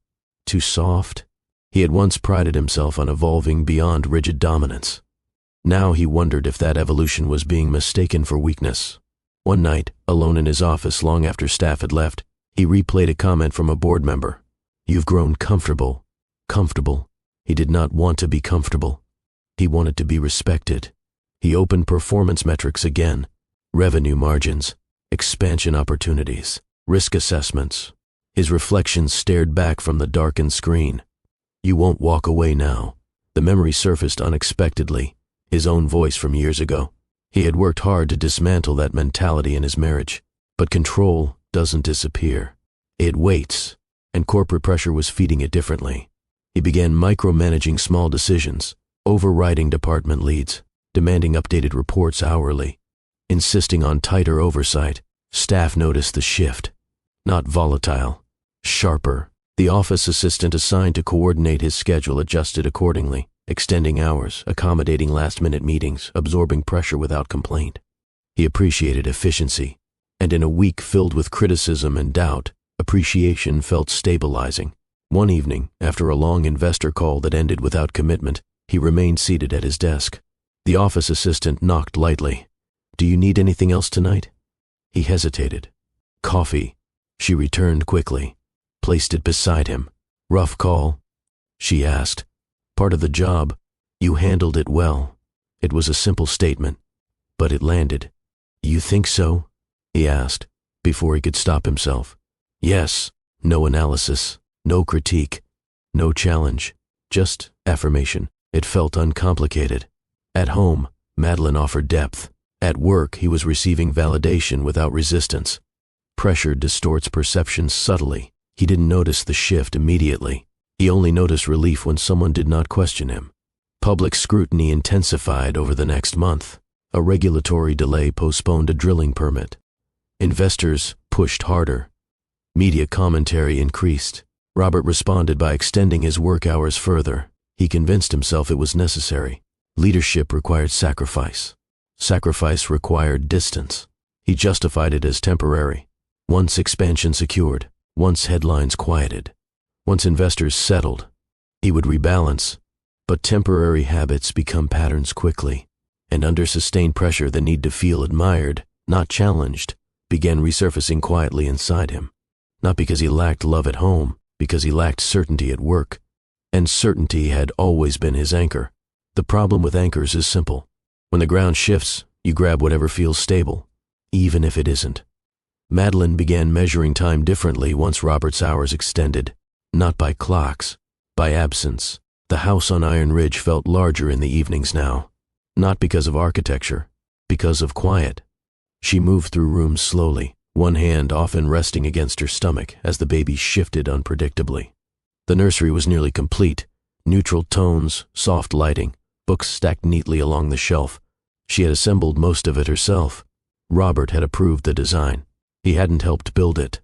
Too soft? He had once prided himself on evolving beyond rigid dominance. Now he wondered if that evolution was being mistaken for weakness. One night, alone in his office long after staff had left, he replayed a comment from a board member. You've grown comfortable. Comfortable. He did not want to be comfortable. He wanted to be respected. He opened performance metrics again. Revenue margins, expansion opportunities, risk assessments. His reflections stared back from the darkened screen. You won't walk away now. The memory surfaced unexpectedly, his own voice from years ago. He had worked hard to dismantle that mentality in his marriage. But control doesn't disappear. It waits, and corporate pressure was feeding it differently. He began micromanaging small decisions, overriding department leads, demanding updated reports hourly, insisting on tighter oversight. Staff noticed the shift. Not volatile, sharper. The office assistant assigned to coordinate his schedule adjusted accordingly, extending hours, accommodating last-minute meetings, absorbing pressure without complaint. He appreciated efficiency, and in a week filled with criticism and doubt, appreciation felt stabilizing. One evening, after a long investor call that ended without commitment, he remained seated at his desk. The office assistant knocked lightly. Do you need anything else tonight? He hesitated. Coffee. She returned quickly, placed it beside him. Rough call? She asked. Part of the job. You handled it well. It was a simple statement, but it landed. You think so? He asked, before he could stop himself. Yes. No analysis, no critique, no challenge, just affirmation. It felt uncomplicated. At home, Madelyn offered depth. At work, he was receiving validation without resistance. Pressure distorts perception subtly. He didn't notice the shift immediately. He only noticed relief when someone did not question him. Public scrutiny intensified over the next month. A regulatory delay postponed a drilling permit. Investors pushed harder. Media commentary increased. Robert responded by extending his work hours further. He convinced himself it was necessary. Leadership required sacrifice. Sacrifice required distance. He justified it as temporary. Once expansion secured, once headlines quieted, once investors settled, he would rebalance. But temporary habits become patterns quickly, and under sustained pressure the need to feel admired, not challenged, began resurfacing quietly inside him. Not because he lacked love at home, because he lacked certainty at work. And certainty had always been his anchor. The problem with anchors is simple. When the ground shifts, you grab whatever feels stable, even if it isn't. Madelyn began measuring time differently once Robert's hours extended, not by clocks, by absence. The house on Iron Ridge felt larger in the evenings now, not because of architecture, because of quiet. She moved through rooms slowly, one hand often resting against her stomach as the baby shifted unpredictably. The nursery was nearly complete, neutral tones, soft lighting, books stacked neatly along the shelf. She had assembled most of it herself. Robert had approved the design. He hadn't helped build it.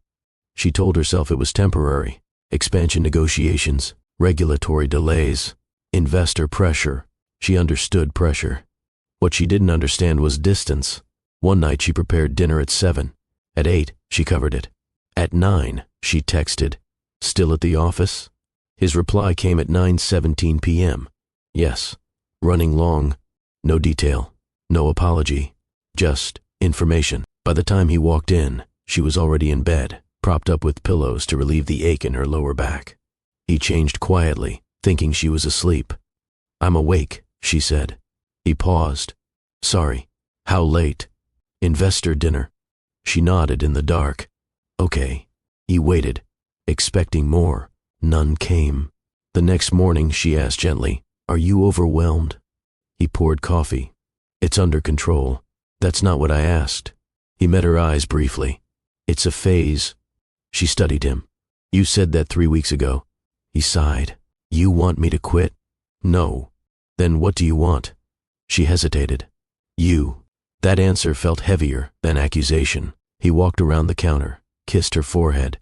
She told herself it was temporary. Expansion negotiations, regulatory delays, investor pressure. She understood pressure. What she didn't understand was distance. One night she prepared dinner at 7. At 8, she covered it. At 9, she texted, "Still at the office?" His reply came at 9:17 p.m. Yes. Running long. No detail. No apology. Just information. By the time he walked in, she was already in bed, propped up with pillows to relieve the ache in her lower back. He changed quietly, thinking she was asleep. "I'm awake," she said. He paused. "Sorry. How late?" "Investor dinner." She nodded in the dark. "Okay." He waited, expecting more. None came. The next morning she asked gently, "Are you overwhelmed?" He poured coffee. "It's under control." "That's not what I asked." He met her eyes briefly. "It's a phase." She studied him. "You said that 3 weeks ago." He sighed. "You want me to quit?" "No." "Then what do you want?" She hesitated. "You." That answer felt heavier than accusation. He walked around the counter, kissed her forehead.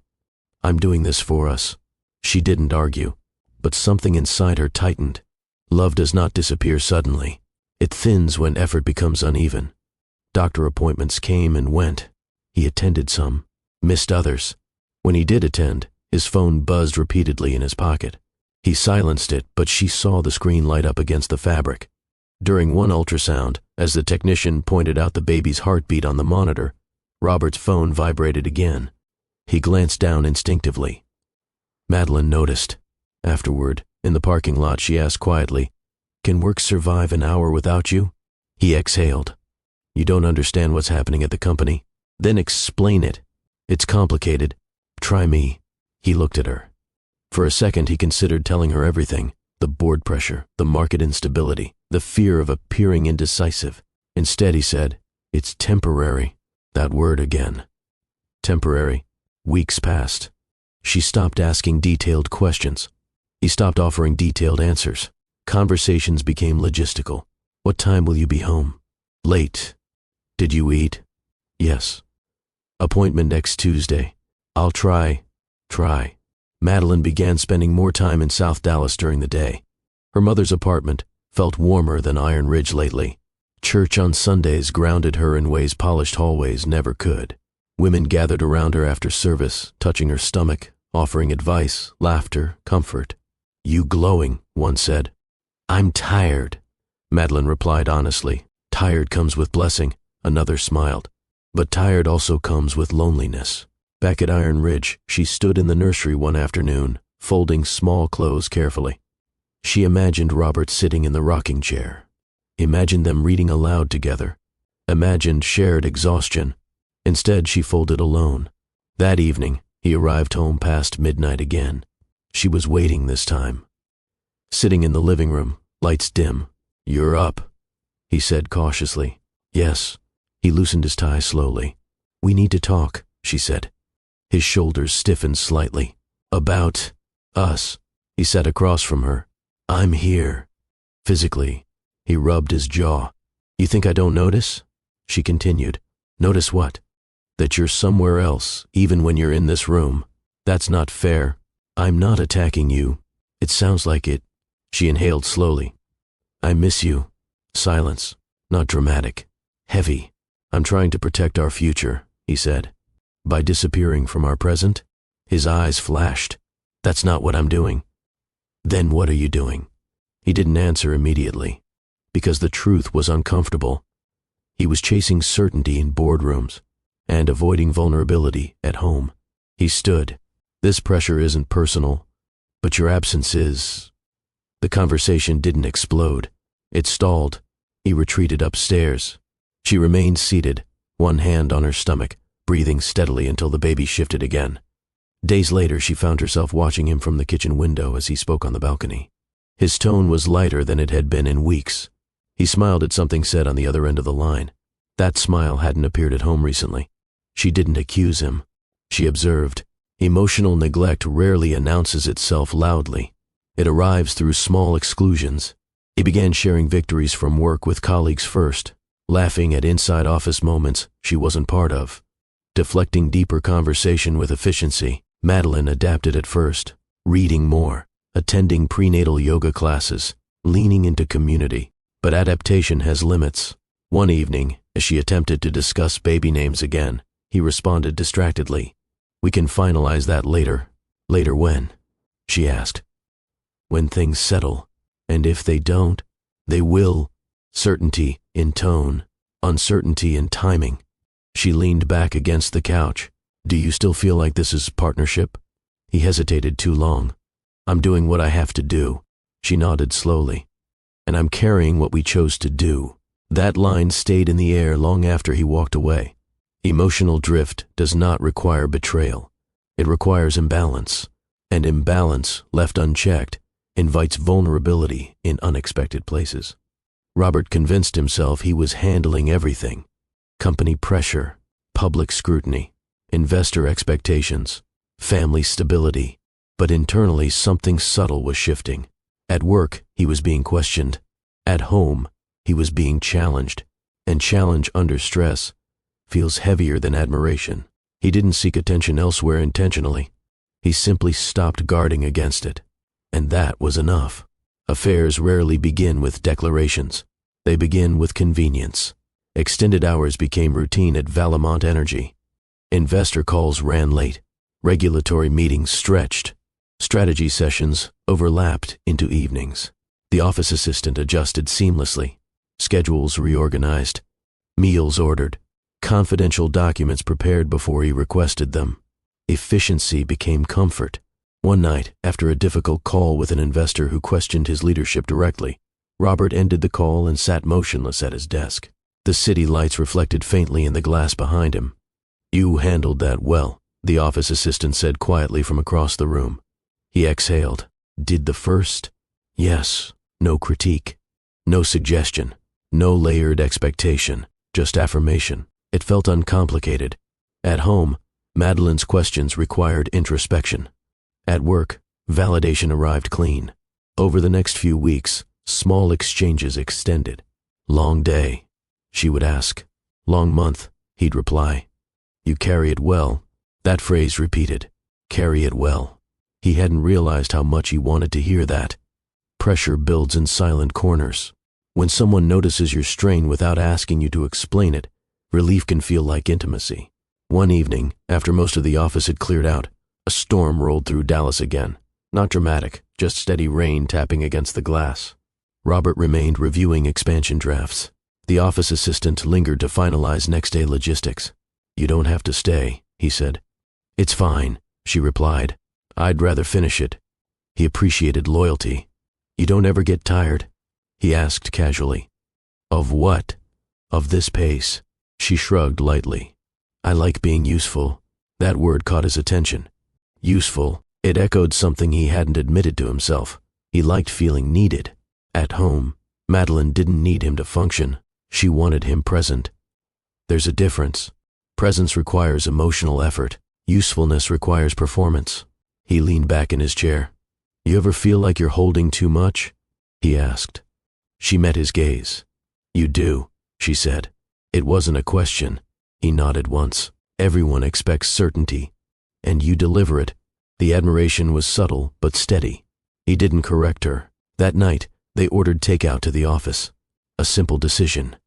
"I'm doing this for us." She didn't argue, but something inside her tightened. Love does not disappear suddenly. It thins when effort becomes uneven. Doctor appointments came and went. He attended some, missed others. When he did attend, his phone buzzed repeatedly in his pocket. He silenced it, but she saw the screen light up against the fabric. During one ultrasound, as the technician pointed out the baby's heartbeat on the monitor, Robert's phone vibrated again. He glanced down instinctively. Madelyn noticed. Afterward, in the parking lot, she asked quietly, "Can work survive an hour without you?" He exhaled. "You don't understand what's happening at the company? Then explain it. It's complicated. Try me." He looked at her. For a second he considered telling her everything, the board pressure, the market instability, the fear of appearing indecisive. Instead he said, "It's temporary." That word again. Temporary. Weeks passed. She stopped asking detailed questions. He stopped offering detailed answers. Conversations became logistical. "What time will you be home?" "Late." "Did you eat?" "Yes." "Appointment next Tuesday." "I'll try." Madelyn began spending more time in South Dallas during the day. Her mother's apartment felt warmer than Iron Ridge lately. Church on Sundays grounded her in ways polished hallways never could. Women gathered around her after service, touching her stomach, offering advice, laughter, comfort. "You glowing," one said. "I'm tired," Madelyn replied honestly. "Tired comes with blessing," another smiled. "But tired also comes with loneliness." Back at Iron Ridge, she stood in the nursery one afternoon, folding small clothes carefully. She imagined Robert sitting in the rocking chair. Imagined them reading aloud together. Imagined shared exhaustion. Instead, she folded alone. That evening, he arrived home past midnight again. She was waiting this time. Sitting in the living room, lights dim. "You're up," he said cautiously. "Yes." He loosened his tie slowly. "We need to talk," she said. His shoulders stiffened slightly. "About us," he He sat across from her. I'm here. Physically, he rubbed his jaw. You think I don't notice? She continued. Notice what? That you're somewhere else, even when you're in this room. That's not fair. I'm not attacking you. It sounds like it. She inhaled slowly. I miss you. Silence. Not dramatic. Heavy. I'm trying to protect our future, he said. By disappearing from our present? His eyes flashed. That's not what I'm doing. Then what are you doing? He didn't answer immediately, because the truth was uncomfortable. He was chasing certainty in boardrooms and avoiding vulnerability at home. He stood. This pressure isn't personal, but your absence is. The conversation didn't explode. It stalled. He retreated upstairs. She remained seated, one hand on her stomach, breathing steadily until the baby shifted again. Days later, she found herself watching him from the kitchen window as he spoke on the balcony. His tone was lighter than it had been in weeks. He smiled at something said on the other end of the line. That smile hadn't appeared at home recently. She didn't accuse him. She observed. Emotional neglect rarely announces itself loudly. It arrives through small exclusions. He began sharing victories from work with colleagues first, laughing at inside office moments she wasn't part of, deflecting deeper conversation with efficiency. Madelyn adapted at first, reading more, attending prenatal yoga classes, leaning into community. But adaptation has limits. One evening, as she attempted to discuss baby names again, he responded distractedly. We can finalize that later. Later when? She asked. When things settle. And if they don't, they will. Certainty in tone, uncertainty in timing. She leaned back against the couch. Do you still feel like this is partnership? He hesitated too long. I'm doing what I have to do. She nodded slowly. And I'm carrying what we chose to do. That line stayed in the air long after he walked away. Emotional drift does not require betrayal. It requires imbalance. And imbalance, left unchecked, invites vulnerability in unexpected places. Robert convinced himself he was handling everything. Company pressure, public scrutiny, investor expectations, family stability. But internally something subtle was shifting. At work, he was being questioned. At home, he was being challenged. And challenge under stress feels heavier than admiration. He didn't seek attention elsewhere intentionally. He simply stopped guarding against it. And that was enough. Affairs rarely begin with declarations. They begin with convenience. Extended hours became routine at Valemont Energy. Investor calls ran late. Regulatory meetings stretched. Strategy sessions overlapped into evenings. The office assistant adjusted seamlessly. Schedules reorganized. Meals ordered. Confidential documents prepared before he requested them. Efficiency became comfort. One night, after a difficult call with an investor who questioned his leadership directly, Robert ended the call and sat motionless at his desk. The city lights reflected faintly in the glass behind him. You handled that well, the office assistant said quietly from across the room. He exhaled. Did the first? Yes. No critique. No suggestion. No layered expectation. Just affirmation. It felt uncomplicated. At home, Madelyn's questions required introspection. At work, validation arrived clean. Over the next few weeks, small exchanges extended. Long day, she would ask. Long month, he'd reply. You carry it well. That phrase repeated. Carry it well. He hadn't realized how much he wanted to hear that. Pressure builds in silent corners. When someone notices your strain without asking you to explain it, relief can feel like intimacy. One evening, after most of the office had cleared out, a storm rolled through Dallas again. Not dramatic, just steady rain tapping against the glass. Robert remained reviewing expansion drafts. The office assistant lingered to finalize next-day logistics. You don't have to stay, he said. It's fine, she replied. I'd rather finish it. He appreciated loyalty. You don't ever get tired? He asked casually. Of what? Of this pace. She shrugged lightly. I like being useful. That word caught his attention. Useful. It echoed something he hadn't admitted to himself. He liked feeling needed. At home, Madelyn didn't need him to function. She wanted him present. There's a difference. Presence requires emotional effort. Usefulness requires performance. He leaned back in his chair. You ever feel like you're holding too much? He asked. She met his gaze. You do, she said. It wasn't a question. He nodded once. Everyone expects certainty, and you deliver it. The admiration was subtle but steady. He didn't correct her. That night, they ordered takeout to the office. A simple decision.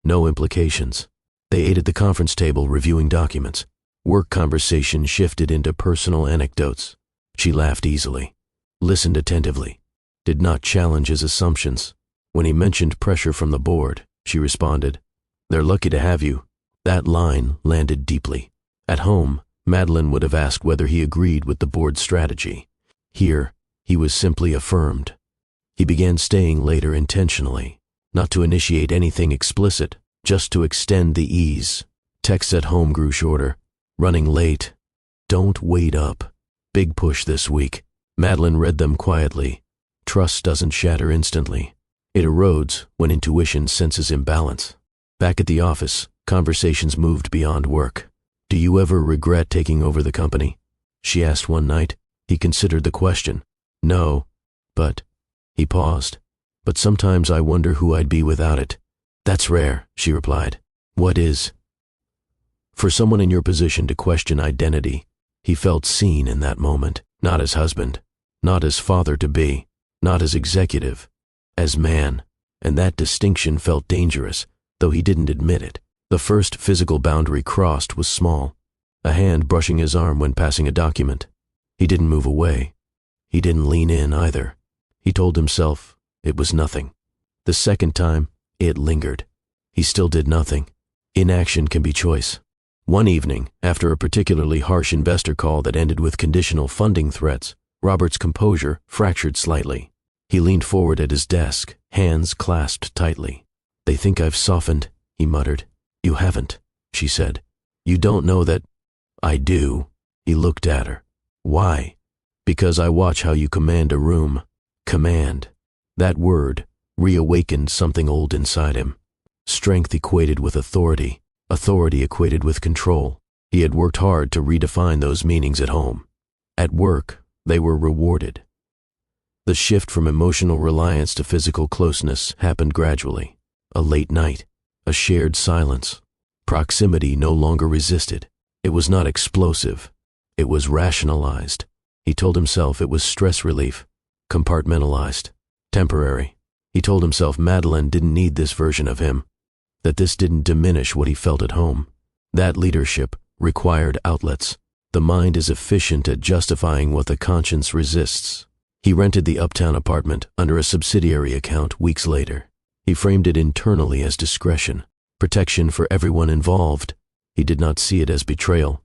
No implications. They ate at the conference table reviewing documents. Work conversation shifted into personal anecdotes. She laughed easily, listened attentively, did not challenge his assumptions. When he mentioned pressure from the board, she responded, They're lucky to have you. That line landed deeply. At home, Madelyn would have asked whether he agreed with the board's strategy. Here, he was simply affirmed. He began staying later intentionally, not to initiate anything explicit, just to extend the ease. Texts at home grew shorter. Running late. Don't wait up. Big push this week. Madelyn read them quietly. Trust doesn't shatter instantly. It erodes when intuition senses imbalance. Back at the office, conversations moved beyond work. Do you ever regret taking over the company? She asked one night. He considered the question. No, but... He paused. But sometimes I wonder who I'd be without it. That's rare, she replied. What is? For someone in your position to question identity, he felt seen in that moment, not as husband, not as father-to-be, not as executive, as man, and that distinction felt dangerous, though he didn't admit it. The first physical boundary crossed was small, a hand brushing his arm when passing a document. He didn't move away. He didn't lean in either. He told himself it was nothing. The second time, it lingered. He still did nothing. Inaction can be choice. One evening, after a particularly harsh investor call that ended with conditional funding threats, Robert's composure fractured slightly. He leaned forward at his desk, hands clasped tightly. They think I've softened, he muttered. You haven't, she said. You don't know that... I do. He looked at her. Why? Because I watch how you command a room. Command. That word reawakened something old inside him. Strength equated with authority. Authority equated with control. He had worked hard to redefine those meanings at home. At work, they were rewarded. The shift from emotional reliance to physical closeness happened gradually. A late night, a shared silence. Proximity no longer resisted. It was not explosive. It was rationalized. He told himself it was stress relief, compartmentalized, temporary. He told himself Madelyn didn't need this version of him, that this didn't diminish what he felt at home. That leadership required outlets. The mind is efficient at justifying what the conscience resists. He rented the uptown apartment under a subsidiary account weeks later. He framed it internally as discretion, protection for everyone involved. He did not see it as betrayal.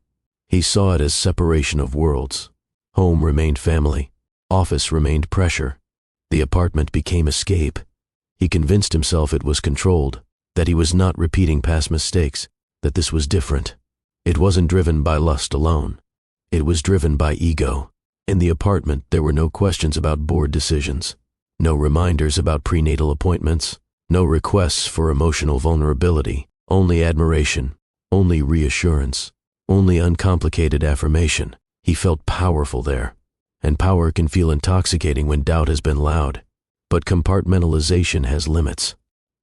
He saw it as separation of worlds. Home remained family. Office remained pressure. The apartment became escape. He convinced himself it was controlled, that he was not repeating past mistakes, that this was different. It wasn't driven by lust alone. It was driven by ego. In the apartment, there were no questions about board decisions, no reminders about prenatal appointments, no requests for emotional vulnerability, only admiration, only reassurance, only uncomplicated affirmation. He felt powerful there, and power can feel intoxicating when doubt has been loud. But compartmentalization has limits.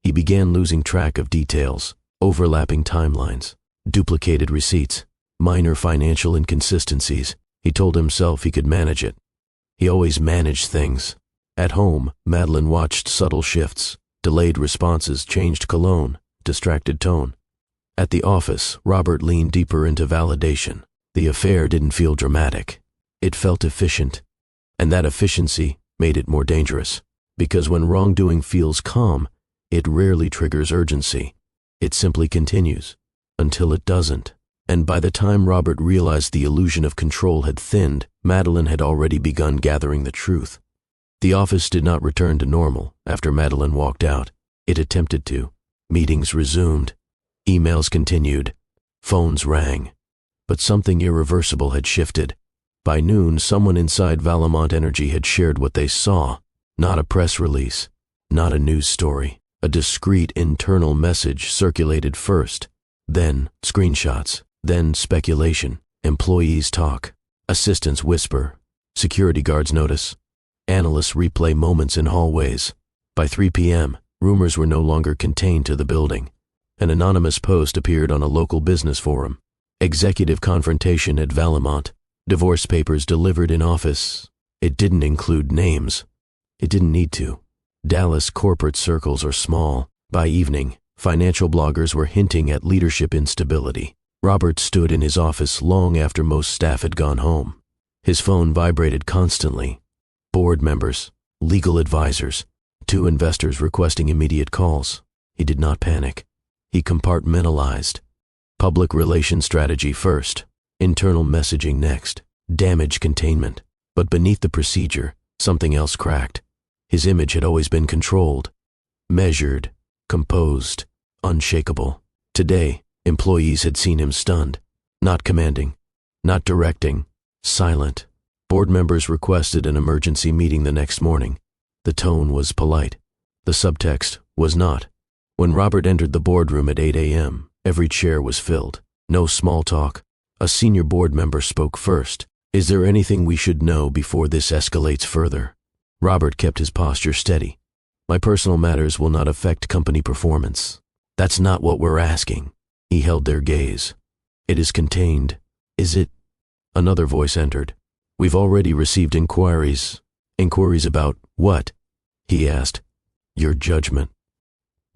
He began losing track of details, overlapping timelines, duplicated receipts, minor financial inconsistencies. He told himself he could manage it. He always managed things. At home, Madelyn watched subtle shifts, delayed responses, changed cologne, distracted tone. At the office, Robert leaned deeper into validation. The affair didn't feel dramatic. It felt efficient. And that efficiency made it more dangerous. Because when wrongdoing feels calm, it rarely triggers urgency. It simply continues, until it doesn't. And by the time Robert realized the illusion of control had thinned, Madelyn had already begun gathering the truth. The office did not return to normal after Madelyn walked out. It attempted to. Meetings resumed. Emails continued. Phones rang. But something irreversible had shifted. By noon, someone inside Valemont Energy had shared what they saw. Not a press release, not a news story. A discreet internal message circulated first, then screenshots, then speculation, employees talk, assistants whisper, security guards notice. Analysts replay moments in hallways. By 3 p.m., rumors were no longer contained to the building. An anonymous post appeared on a local business forum. Executive confrontation at Valemont. Divorce papers delivered in office. It didn't include names. It didn't need to. Dallas corporate circles are small. By evening, financial bloggers were hinting at leadership instability. Robert stood in his office long after most staff had gone home. His phone vibrated constantly. Board members, legal advisors, 2 investors requesting immediate calls. He did not panic. He compartmentalized. Public relations strategy first, internal messaging next, damage containment. But beneath the procedure, something else cracked. His image had always been controlled, measured, composed, unshakable. Today, employees had seen him stunned, not commanding, not directing, silent. Board members requested an emergency meeting the next morning. The tone was polite. The subtext was not. When Robert entered the boardroom at 8 a.m., every chair was filled. No small talk. A senior board member spoke first. "Is there anything we should know before this escalates further?" Robert kept his posture steady. "My personal matters will not affect company performance." "That's not what we're asking." He held their gaze. "It is contained. Is it?" Another voice entered. "We've already received inquiries." "Inquiries about what?" he asked. "Your judgment."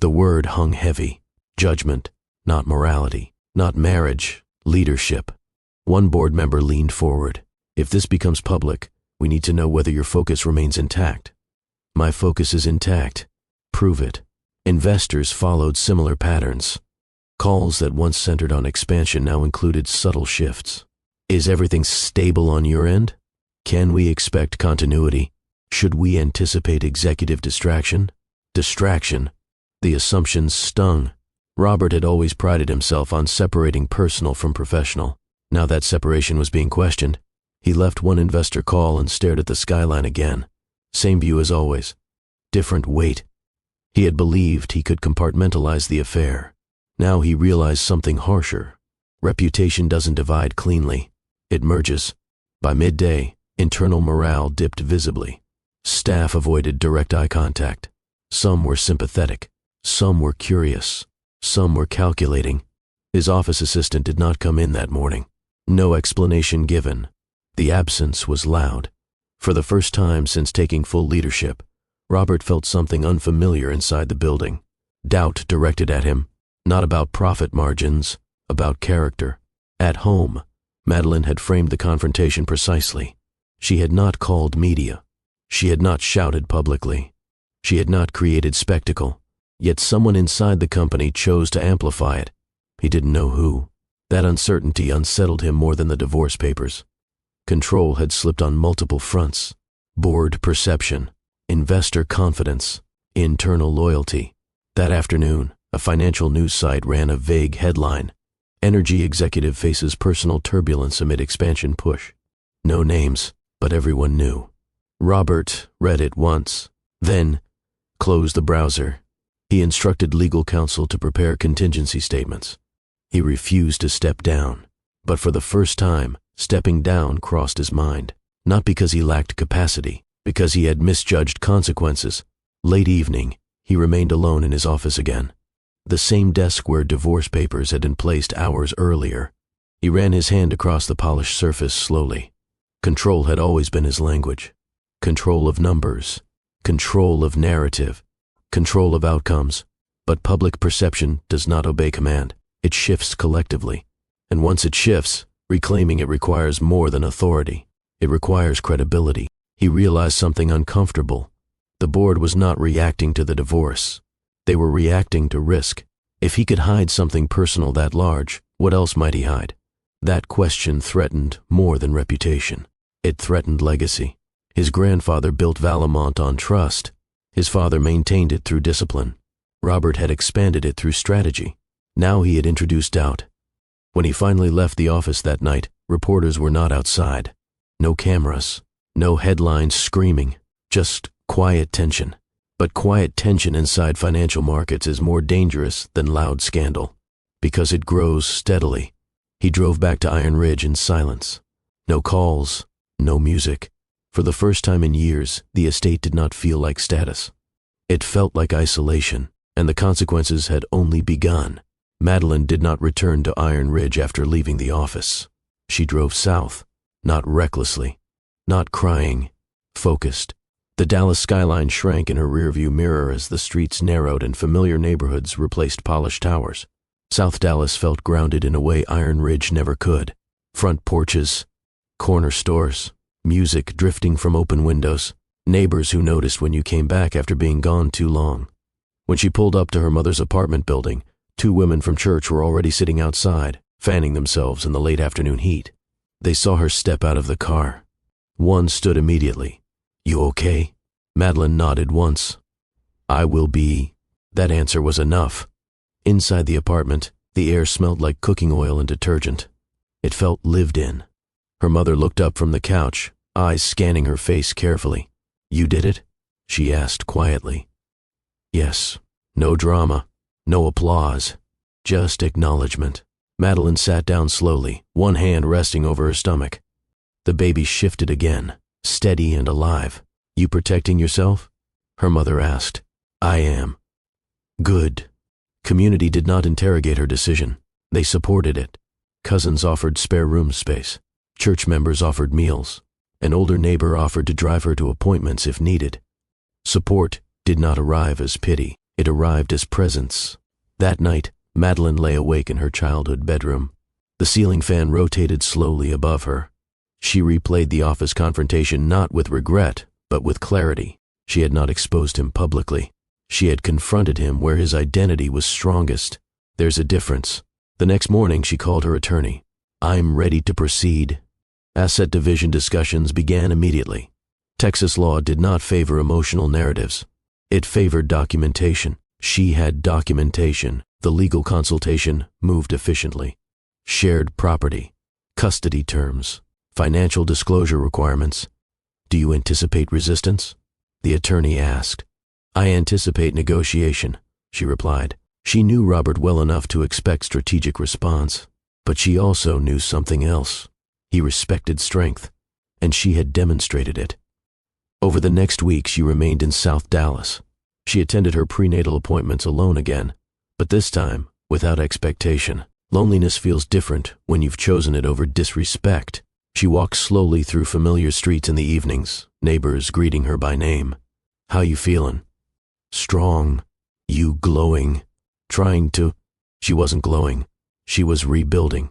The word hung heavy. Judgment, not morality, not marriage, leadership. One board member leaned forward. "If this becomes public, we need to know whether your focus remains intact." "My focus is intact." "Prove it." Investors followed similar patterns. Calls that once centered on expansion now included subtle shifts. "Is everything stable on your end? Can we expect continuity? Should we anticipate executive distraction?" Distraction. The assumptions stung. Robert had always prided himself on separating personal from professional. Now that separation was being questioned. He left one investor call and stared at the skyline again. Same view as always. Different weight. He had believed he could compartmentalize the affair. Now he realized something harsher. Reputation doesn't divide cleanly. It merges. By midday, internal morale dipped visibly. Staff avoided direct eye contact. Some were sympathetic. Some were curious. Some were calculating. His office assistant did not come in that morning. No explanation given. The absence was loud. For the first time since taking full leadership, Robert felt something unfamiliar inside the building. Doubt directed at him, not about profit margins, about character. At home, Madelyn had framed the confrontation precisely. She had not called media. She had not shouted publicly. She had not created spectacle. Yet someone inside the company chose to amplify it. He didn't know who. That uncertainty unsettled him more than the divorce papers. Control had slipped on multiple fronts. Board perception, investor confidence, internal loyalty. That afternoon, a financial news site ran a vague headline. "Energy executive faces personal turbulence amid expansion push." No names, but everyone knew. Robert read it once, then closed the browser. He instructed legal counsel to prepare contingency statements. He refused to step down, but for the first time, stepping down crossed his mind. Not because he lacked capacity, because he had misjudged consequences. Late evening, he remained alone in his office again. The same desk where divorce papers had been placed hours earlier. He ran his hand across the polished surface slowly. Control had always been his language. Control of numbers, control of narrative, control of outcomes. But public perception does not obey command. It shifts collectively. And once it shifts, reclaiming it requires more than authority. It requires credibility. He realized something uncomfortable. The board was not reacting to the divorce. They were reacting to risk. If he could hide something personal that large, what else might he hide? That question threatened more than reputation. It threatened legacy. His grandfather built Valemont on trust. His father maintained it through discipline. Robert had expanded it through strategy. Now he had introduced doubt. When he finally left the office that night, reporters were not outside. No cameras, no headlines screaming, just quiet tension. But quiet tension inside financial markets is more dangerous than loud scandal, because it grows steadily. He drove back to Iron Ridge in silence. No calls, no music, For the first time in years, the estate did not feel like status. It felt like isolation, and the consequences had only begun. Madelyn did not return to Iron Ridge after leaving the office. She drove south, not recklessly, not crying, focused. The Dallas skyline shrank in her rearview mirror as the streets narrowed and familiar neighborhoods replaced polished towers. South Dallas felt grounded in a way Iron Ridge never could. Front porches, corner stores, music drifting from open windows, neighbors who noticed when you came back after being gone too long. When she pulled up to her mother's apartment building, 2 women from church were already sitting outside, fanning themselves in the late afternoon heat. They saw her step out of the car. One stood immediately. "You okay?" Madelyn nodded once. "I will be." That answer was enough. Inside the apartment, the air smelled like cooking oil and detergent. It felt lived in. Her mother looked up from the couch, eyes scanning her face carefully. "You did it?" she asked quietly. "Yes." No drama, no applause, just acknowledgement. Madelyn sat down slowly, one hand resting over her stomach. The baby shifted again, steady and alive. "You protecting yourself?" her mother asked. "I am." "Good." Community did not interrogate her decision. They supported it. Cousins offered spare room space. Church members offered meals. An older neighbor offered to drive her to appointments if needed. Support did not arrive as pity. It arrived as presence. That night, Madelyn lay awake in her childhood bedroom. The ceiling fan rotated slowly above her. She replayed the office confrontation not with regret, but with clarity. She had not exposed him publicly. She had confronted him where his identity was strongest. There's a difference. The next morning, she called her attorney. "I'm ready to proceed." Asset division discussions began immediately. Texas law did not favor emotional narratives. It favored documentation. She had documentation. The legal consultation moved efficiently. Shared property, custody terms, financial disclosure requirements. "Do you anticipate resistance?" the attorney asked. "I anticipate negotiation," she replied. She knew Robert well enough to expect strategic response, but she also knew something else. He respected strength, and she had demonstrated it. Over the next week, she remained in South Dallas. She attended her prenatal appointments alone again, but this time without expectation. Loneliness feels different when you've chosen it over disrespect. She walked slowly through familiar streets in the evenings, neighbors greeting her by name. "How you feelin'?" "Strong." "You glowing." Trying to. She wasn't glowing. She was rebuilding.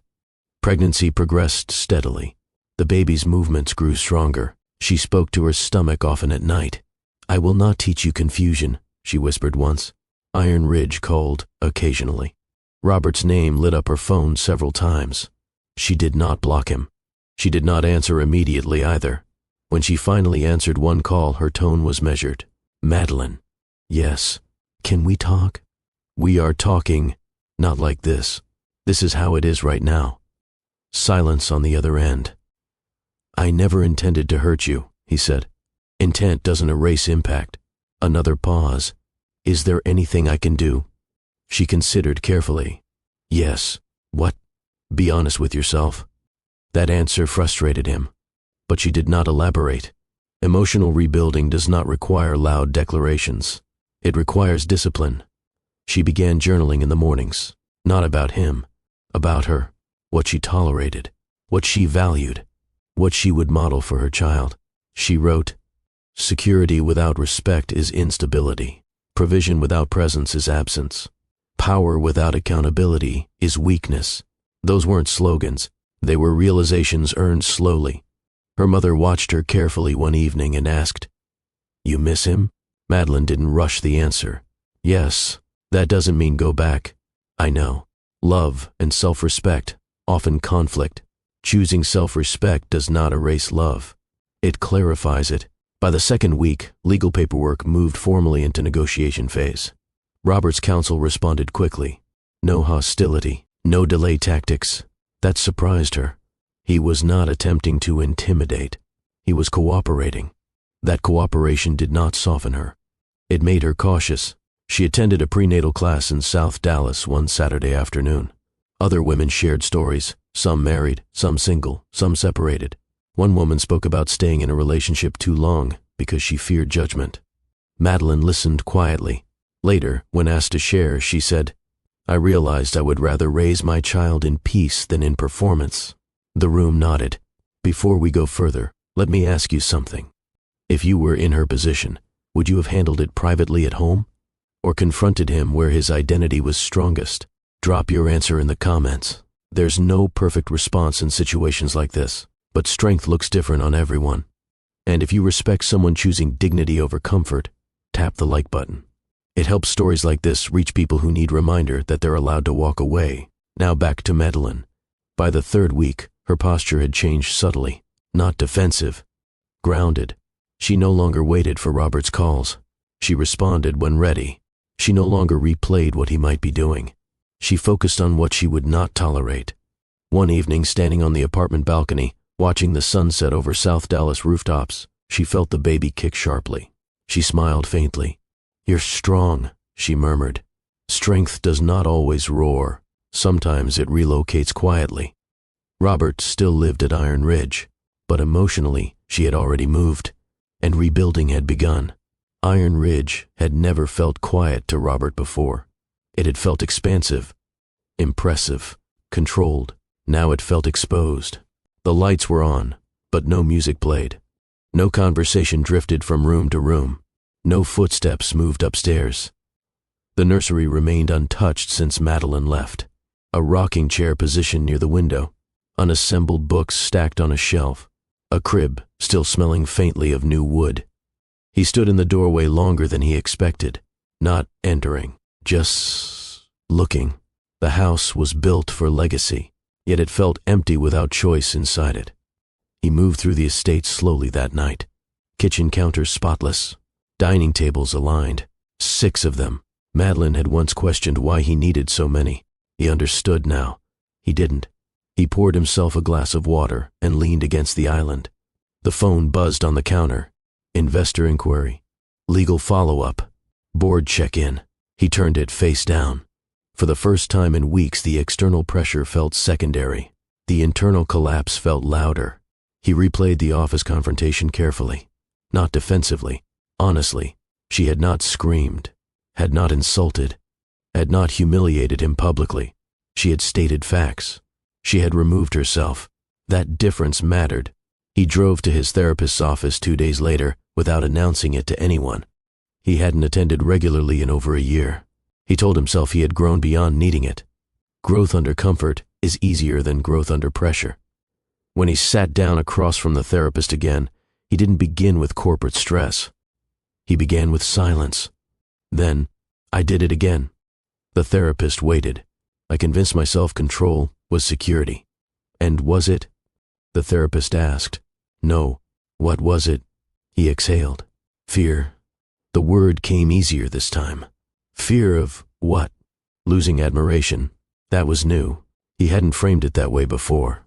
Pregnancy progressed steadily. The baby's movements grew stronger. She spoke to her stomach often at night. "I will not teach you confusion," she whispered once. Iron Ridge called occasionally. Robert's name lit up her phone several times. She did not block him. She did not answer immediately either. When she finally answered one call, her tone was measured. "Madelyn." "Yes." "Can we talk?" "We are talking, not like this. This is how it is right now." Silence on the other end. "I never intended to hurt you," he said. "Intent doesn't erase impact." Another pause. "Is there anything I can do?" She considered carefully. "Yes." "What?" "Be honest with yourself." That answer frustrated him, but she did not elaborate. Emotional rebuilding does not require loud declarations. It requires discipline. She began journaling in the mornings, not about him, about her, what she tolerated, what she valued, what she would model for her child. She wrote, "Security without respect is instability. Provision without presence is absence. Power without accountability is weakness." Those weren't slogans. They were realizations earned slowly. Her mother watched her carefully one evening and asked, "You miss him?" Madelyn didn't rush the answer. "Yes. That doesn't mean go back. I know. Love and self-respect often conflict. Choosing self-respect does not erase love. It clarifies it." By the second week, legal paperwork moved formally into negotiation phase. Robert's counsel responded quickly. No hostility, no delay tactics. That surprised her. He was not attempting to intimidate. He was cooperating. That cooperation did not soften her. It made her cautious. She attended a prenatal class in South Dallas one Saturday afternoon. Other women shared stories, some married, some single, some separated. One woman spoke about staying in a relationship too long because she feared judgment. Madelyn listened quietly. Later, when asked to share, she said, "I realized I would rather raise my child in peace than in performance." The room nodded. "Before we go further, let me ask you something. If you were in her position, would you have handled it privately at home? Or confronted him where his identity was strongest? Drop your answer in the comments. There's no perfect response in situations like this, but strength looks different on everyone. And if you respect someone choosing dignity over comfort, tap the like button. It helps stories like this reach people who need reminder that they're allowed to walk away. Now back to Madelyn. By the third week, her posture had changed subtly, not defensive, grounded. She no longer waited for Robert's calls. She responded when ready. She no longer replayed what he might be doing. She focused on what she would not tolerate. One evening, standing on the apartment balcony, watching the sunset over South Dallas rooftops, she felt the baby kick sharply. She smiled faintly. "You're strong," she murmured. "Strength does not always roar. Sometimes it relocates quietly." Robert still lived at Iron Ridge, but emotionally she had already moved, and rebuilding had begun. Iron Ridge had never felt quiet to Robert before. It had felt expansive, impressive, controlled. Now it felt exposed. The lights were on, but no music played. No conversation drifted from room to room. No footsteps moved upstairs. The nursery remained untouched since Madelyn left. A rocking chair positioned near the window, unassembled books stacked on a shelf, a crib still smelling faintly of new wood. He stood in the doorway longer than he expected, not entering, just looking. The house was built for legacy, yet it felt empty without choice inside it. He moved through the estate slowly that night. Kitchen counters spotless, dining tables aligned, 6 of them. Madelyn had once questioned why he needed so many. He understood now. He didn't. He poured himself a glass of water and leaned against the island. The phone buzzed on the counter. Investor inquiry. Legal follow-up. Board check-in. He turned it face down. For the first time in weeks, the external pressure felt secondary. The internal collapse felt louder. He replayed the office confrontation carefully. Not defensively. Honestly, she had not screamed, had not insulted, had not humiliated him publicly. She had stated facts. She had removed herself. That difference mattered. He drove to his therapist's office 2 days later without announcing it to anyone. He hadn't attended regularly in over a year. He told himself he had grown beyond needing it. Growth under comfort is easier than growth under pressure. When he sat down across from the therapist again, he didn't begin with corporate stress. He began with silence. Then, "I did it again." The therapist waited. "I convinced myself control was security." "And was it?" The therapist asked. "No." "What was it?" He exhaled. "Fear." The word came easier this time. Fear of what? Losing admiration. That was new. He hadn't framed it that way before.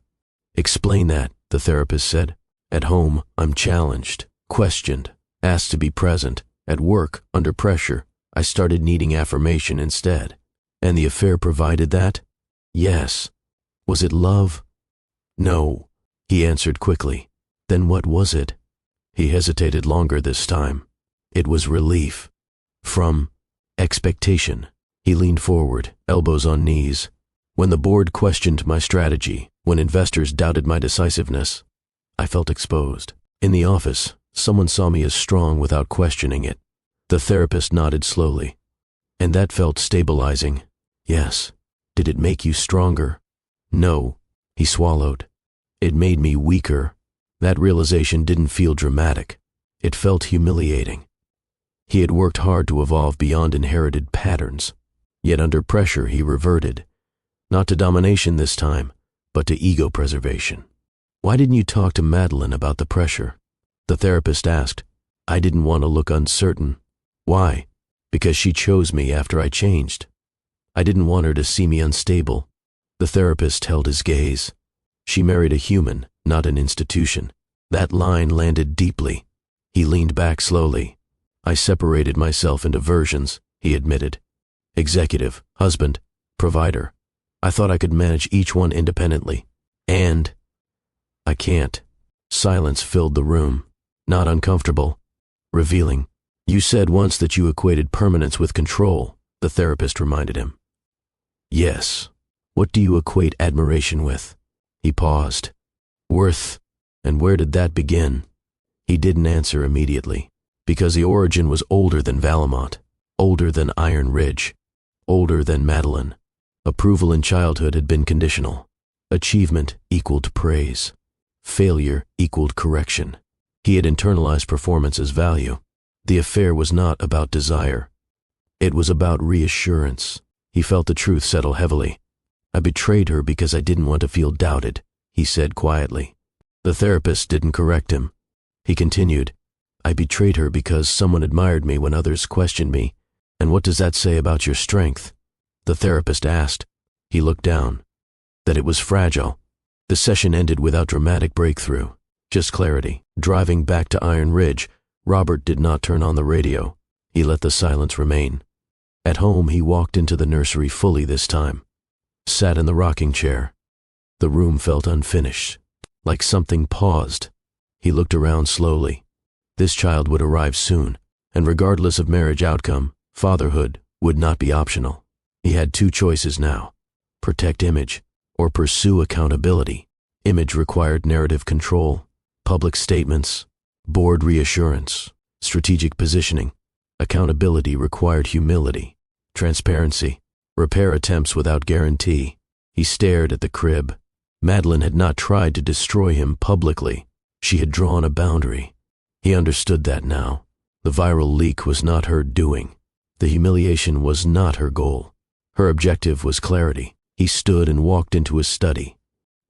"Explain that," the therapist said. "At home, I'm challenged, questioned, asked to be present. At work, under pressure, I started needing affirmation instead. And the affair provided that?" "Yes." "Was it love?" "No," he answered quickly. "Then what was it?" He hesitated longer this time. It was relief. From expectation. He leaned forward, elbows on knees. "When the board questioned my strategy, when investors doubted my decisiveness, I felt exposed. In the office, someone saw me as strong without questioning it." The therapist nodded slowly. "And that felt stabilizing." "Yes." "Did it make you stronger?" "No." He swallowed. "It made me weaker." That realization didn't feel dramatic. It felt humiliating. He had worked hard to evolve beyond inherited patterns. Yet under pressure he reverted. Not to domination this time, but to ego preservation. "Why didn't you talk to Madelyn about the pressure?" The therapist asked. "I didn't want to look uncertain." "Why?" "Because she chose me after I changed. I didn't want her to see me unstable." The therapist held his gaze. "She married a human, not an institution." That line landed deeply. He leaned back slowly. "I separated myself into versions," he admitted. "Executive, husband, provider. I thought I could manage each one independently. And I can't." Silence filled the room. Not uncomfortable. Revealing. You said once that you equated permanence with control, the therapist reminded him. Yes. What do you equate admiration with? He paused. Worth. And where did that begin? He didn't answer immediately, because the origin was older than Valemont, older than Iron Ridge, older than Madelyn. Approval in childhood had been conditional. Achievement equaled praise. Failure equaled correction. He had internalized performance as value. The affair was not about desire. It was about reassurance. He felt the truth settle heavily. I betrayed her because I didn't want to feel doubted, he said quietly. The therapist didn't correct him. He continued, I betrayed her because someone admired me when others questioned me. And what does that say about your strength? The therapist asked. He looked down. That it was fragile. The session ended without dramatic breakthrough, just clarity. Driving back to Iron Ridge, Robert did not turn on the radio. He let the silence remain. At home, he walked into the nursery fully this time. Sat in the rocking chair. The room felt unfinished, like something paused. He looked around slowly. This child would arrive soon, and regardless of marriage outcome, fatherhood would not be optional. He had two choices now: protect image or pursue accountability. Image required narrative control, public statements, board reassurance, strategic positioning. Accountability required humility, transparency, repair attempts without guarantee. He stared at the crib. Madelyn had not tried to destroy him publicly. She had drawn a boundary. He understood that now. The viral leak was not her doing. The humiliation was not her goal. Her objective was clarity. He stood and walked into his study,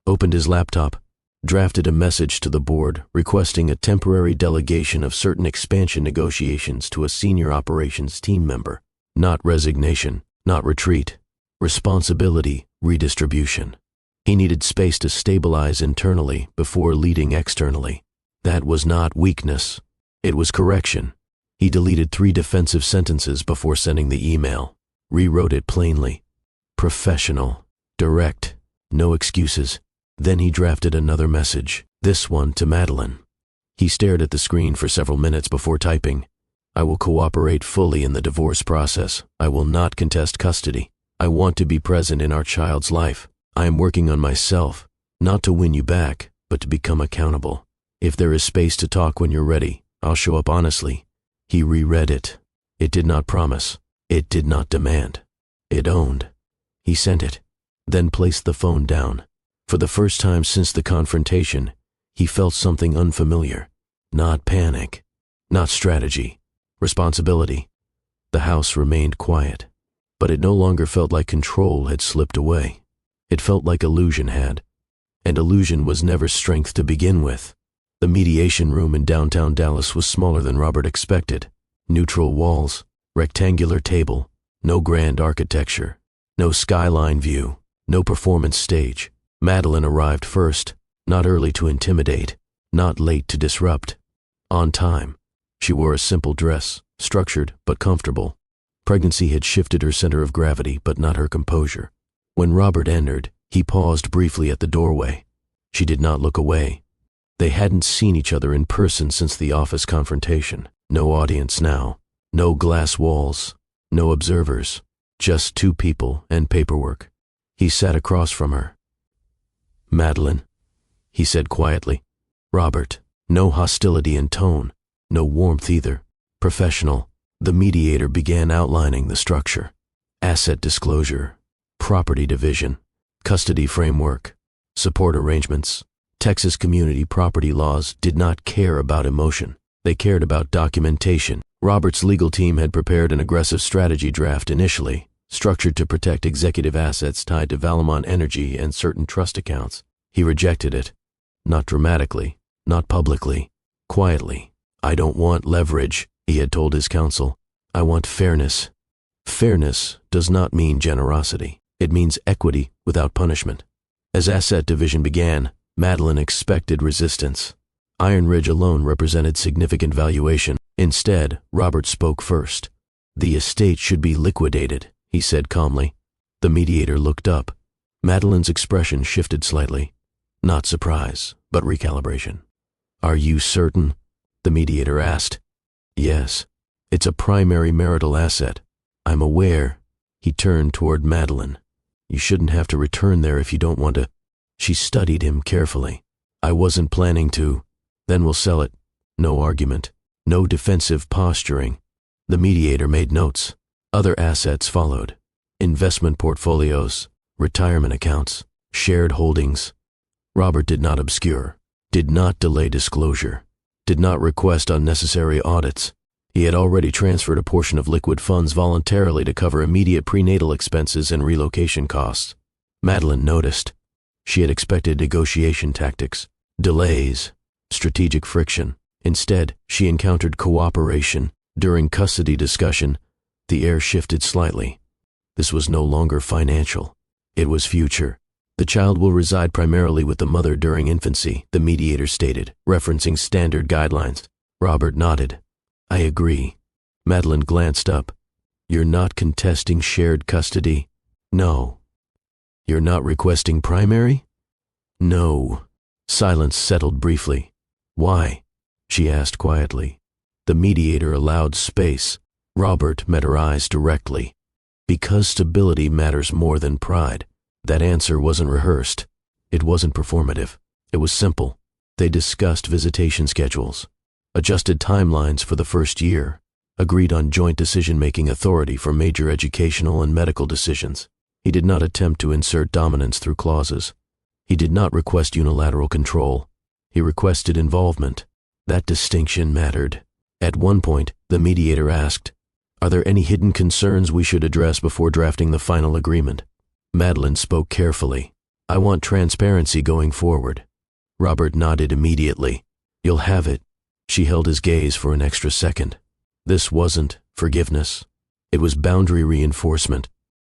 opened his laptop, drafted a message to the board requesting a temporary delegation of certain expansion negotiations to a senior operations team member. Not resignation, not retreat. Responsibility redistribution. He needed space to stabilize internally before leading externally. That was not weakness. It was correction. He deleted 3 defensive sentences before sending the email, rewrote it plainly. Professional, direct, no excuses. Then he drafted another message, this one to Madelyn. He stared at the screen for several minutes before typing. I will cooperate fully in the divorce process. I will not contest custody. I want to be present in our child's life. I am working on myself, not to win you back, but to become accountable. If there is space to talk when you're ready, I'll show up honestly. He reread it. It did not promise. It did not demand. It owned. He sent it, then placed the phone down. For the first time since the confrontation, he felt something unfamiliar. Not panic, not strategy, responsibility. The house remained quiet, but it no longer felt like control had slipped away. It felt like illusion had, and illusion was never strength to begin with. The mediation room in downtown Dallas was smaller than Robert expected. Neutral walls, rectangular table, no grand architecture, no skyline view, no performance stage. Madelyn arrived first, not early to intimidate, not late to disrupt. On time. She wore a simple dress, structured but comfortable. Pregnancy had shifted her center of gravity, but not her composure. When Robert entered, he paused briefly at the doorway. She did not look away. They hadn't seen each other in person since the office confrontation. No audience now. No glass walls. No observers. Just 2 people and paperwork. He sat across from her. Madelyn, he said quietly. Robert, no hostility in tone, no warmth either. Professional. The mediator began outlining the structure. Asset disclosure, property division, custody framework, support arrangements. Texas community property laws did not care about emotion. They cared about documentation. Robert's legal team had prepared an aggressive strategy draft initially, structured to protect executive assets tied to Valemont Energy and certain trust accounts. He rejected it. Not dramatically, not publicly, quietly. I don't want leverage, he had told his counsel. I want fairness. Fairness does not mean generosity. It means equity without punishment. As asset division began, Madelyn expected resistance. Iron Ridge alone represented significant valuation. Instead, Robert spoke first. The estate should be liquidated, he said calmly. The mediator looked up. Madelyn's expression shifted slightly. Not surprise, but recalibration. Are you certain? The mediator asked. Yes. It's a primary marital asset. I'm aware. He turned toward Madelyn. You shouldn't have to return there if you don't want to. She studied him carefully. I wasn't planning to. Then we'll sell it. No argument. No defensive posturing. The mediator made notes. Other assets followed. Investment portfolios, retirement accounts, shared holdings. Robert did not obscure, did not delay disclosure, did not request unnecessary audits. He had already transferred a portion of liquid funds voluntarily to cover immediate prenatal expenses and relocation costs. Madelyn noticed. She had expected negotiation tactics, delays, strategic friction. Instead, she encountered cooperation. During custody discussion, the air shifted slightly. This was no longer financial. It was future. The child will reside primarily with the mother during infancy, the mediator stated, referencing standard guidelines. Robert nodded. I agree. Madelyn glanced up. You're not contesting shared custody? No. You're not requesting primary? No. Silence settled briefly. Why? She asked quietly. The mediator allowed space. Robert met her eyes directly. Because stability matters more than pride. That answer wasn't rehearsed. It wasn't performative. It was simple. They discussed visitation schedules, adjusted timelines for the first year, agreed on joint decision-making authority for major educational and medical decisions. He did not attempt to insert dominance through clauses. He did not request unilateral control. He requested involvement. That distinction mattered. At one point, the mediator asked, Are there any hidden concerns we should address before drafting the final agreement? Madelyn spoke carefully. I want transparency going forward. Robert nodded immediately. You'll have it. She held his gaze for an extra second. This wasn't forgiveness. It was boundary reinforcement.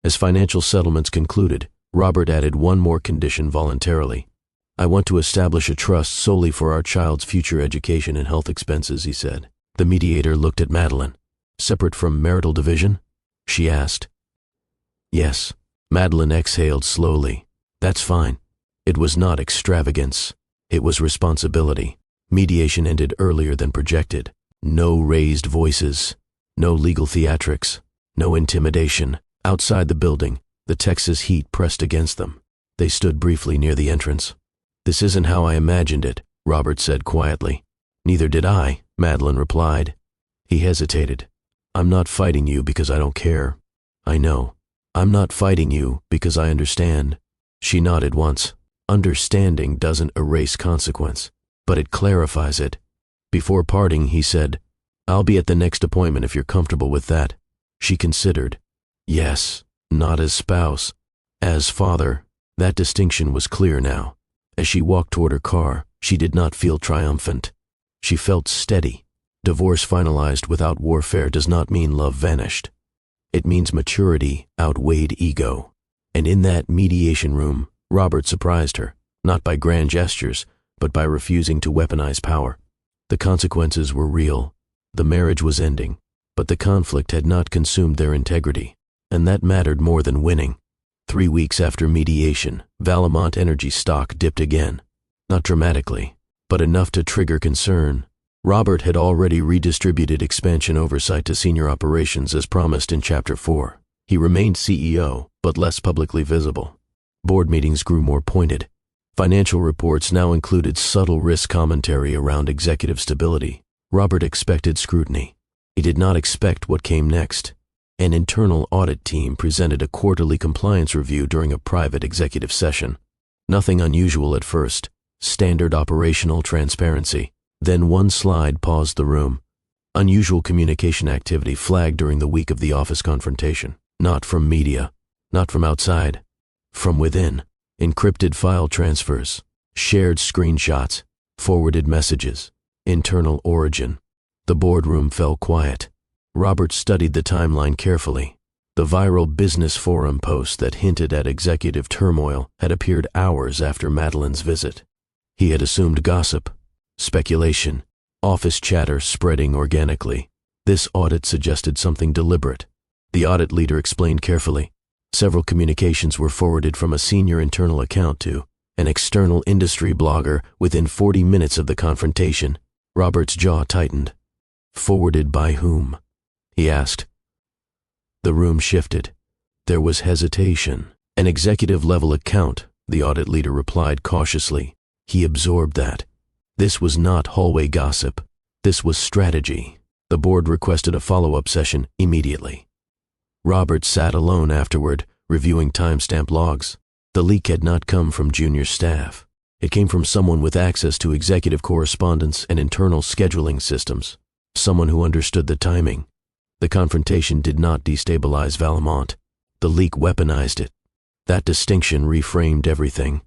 As financial settlements concluded, Robert added one more condition voluntarily. I want to establish a trust solely for our child's future education and health expenses, he said. The mediator looked at Madelyn. Separate from marital division? She asked. Yes. Madelyn exhaled slowly. That's fine. It was not extravagance. It was responsibility. Mediation ended earlier than projected. No raised voices. No legal theatrics. No intimidation. Outside the building, the Texas heat pressed against them. They stood briefly near the entrance. This isn't how I imagined it, Robert said quietly. Neither did I, Madelyn replied. He hesitated. I'm not fighting you because I don't care. I know. I'm not fighting you because I understand. She nodded once. Understanding doesn't erase consequence, but it clarifies it. Before parting, he said, I'll be at the next appointment if you're comfortable with that. She considered. Yes, not as spouse. As father. That distinction was clear now. As she walked toward her car, she did not feel triumphant. She felt steady. Divorce finalized without warfare does not mean love vanished. It means maturity outweighed ego. And in that mediation room, Robert surprised her, not by grand gestures, but by refusing to weaponize power. The consequences were real. The marriage was ending, but the conflict had not consumed their integrity, and that mattered more than winning. 3 weeks after mediation, Valemont Energy stock dipped again. Not dramatically, but enough to trigger concern. Robert had already redistributed expansion oversight to senior operations as promised in Chapter 4. He remained CEO, but less publicly visible. Board meetings grew more pointed. Financial reports now included subtle risk commentary around executive stability. Robert expected scrutiny. He did not expect what came next. An internal audit team presented a quarterly compliance review during a private executive session. Nothing unusual at first. Standard operational transparency. Then one slide paused the room. Unusual communication activity flagged during the week of the office confrontation. Not from media. Not from outside. From within. Encrypted file transfers. Shared screenshots. Forwarded messages. Internal origin. The boardroom fell quiet. Robert studied the timeline carefully. The viral business forum post that hinted at executive turmoil had appeared hours after Madelyn's visit. He had assumed gossip. Speculation, office chatter spreading organically. This audit suggested something deliberate. The audit leader explained carefully. Several communications were forwarded from a senior internal account to an external industry blogger. Within 40 minutes of the confrontation, Robert's jaw tightened. Forwarded by whom? He asked. The room shifted. There was hesitation. An executive-level account, the audit leader replied cautiously. He absorbed that. This was not hallway gossip. This was strategy. The board requested a follow-up session immediately. Robert sat alone afterward, reviewing timestamp logs. The leak had not come from junior staff. It came from someone with access to executive correspondence and internal scheduling systems. Someone who understood the timing. The confrontation did not destabilize Valemont. The leak weaponized it. That distinction reframed everything.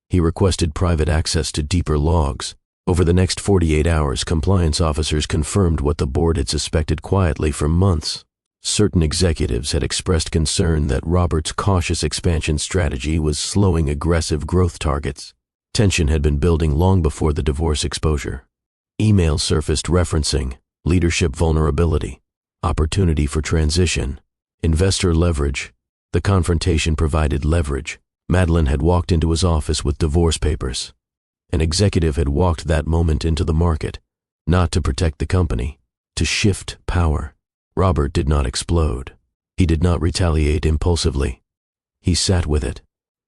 He requested private access to deeper logs. Over the next 48 hours, compliance officers confirmed what the board had suspected quietly for months. Certain executives had expressed concern that Robert's cautious expansion strategy was slowing aggressive growth targets. Tension had been building long before the divorce exposure. Emails surfaced referencing leadership vulnerability, opportunity for transition, investor leverage. The confrontation provided leverage. Madelyn had walked into his office with divorce papers. An executive had walked that moment into the market, not to protect the company, to shift power. Robert did not explode. He did not retaliate impulsively. He sat with it.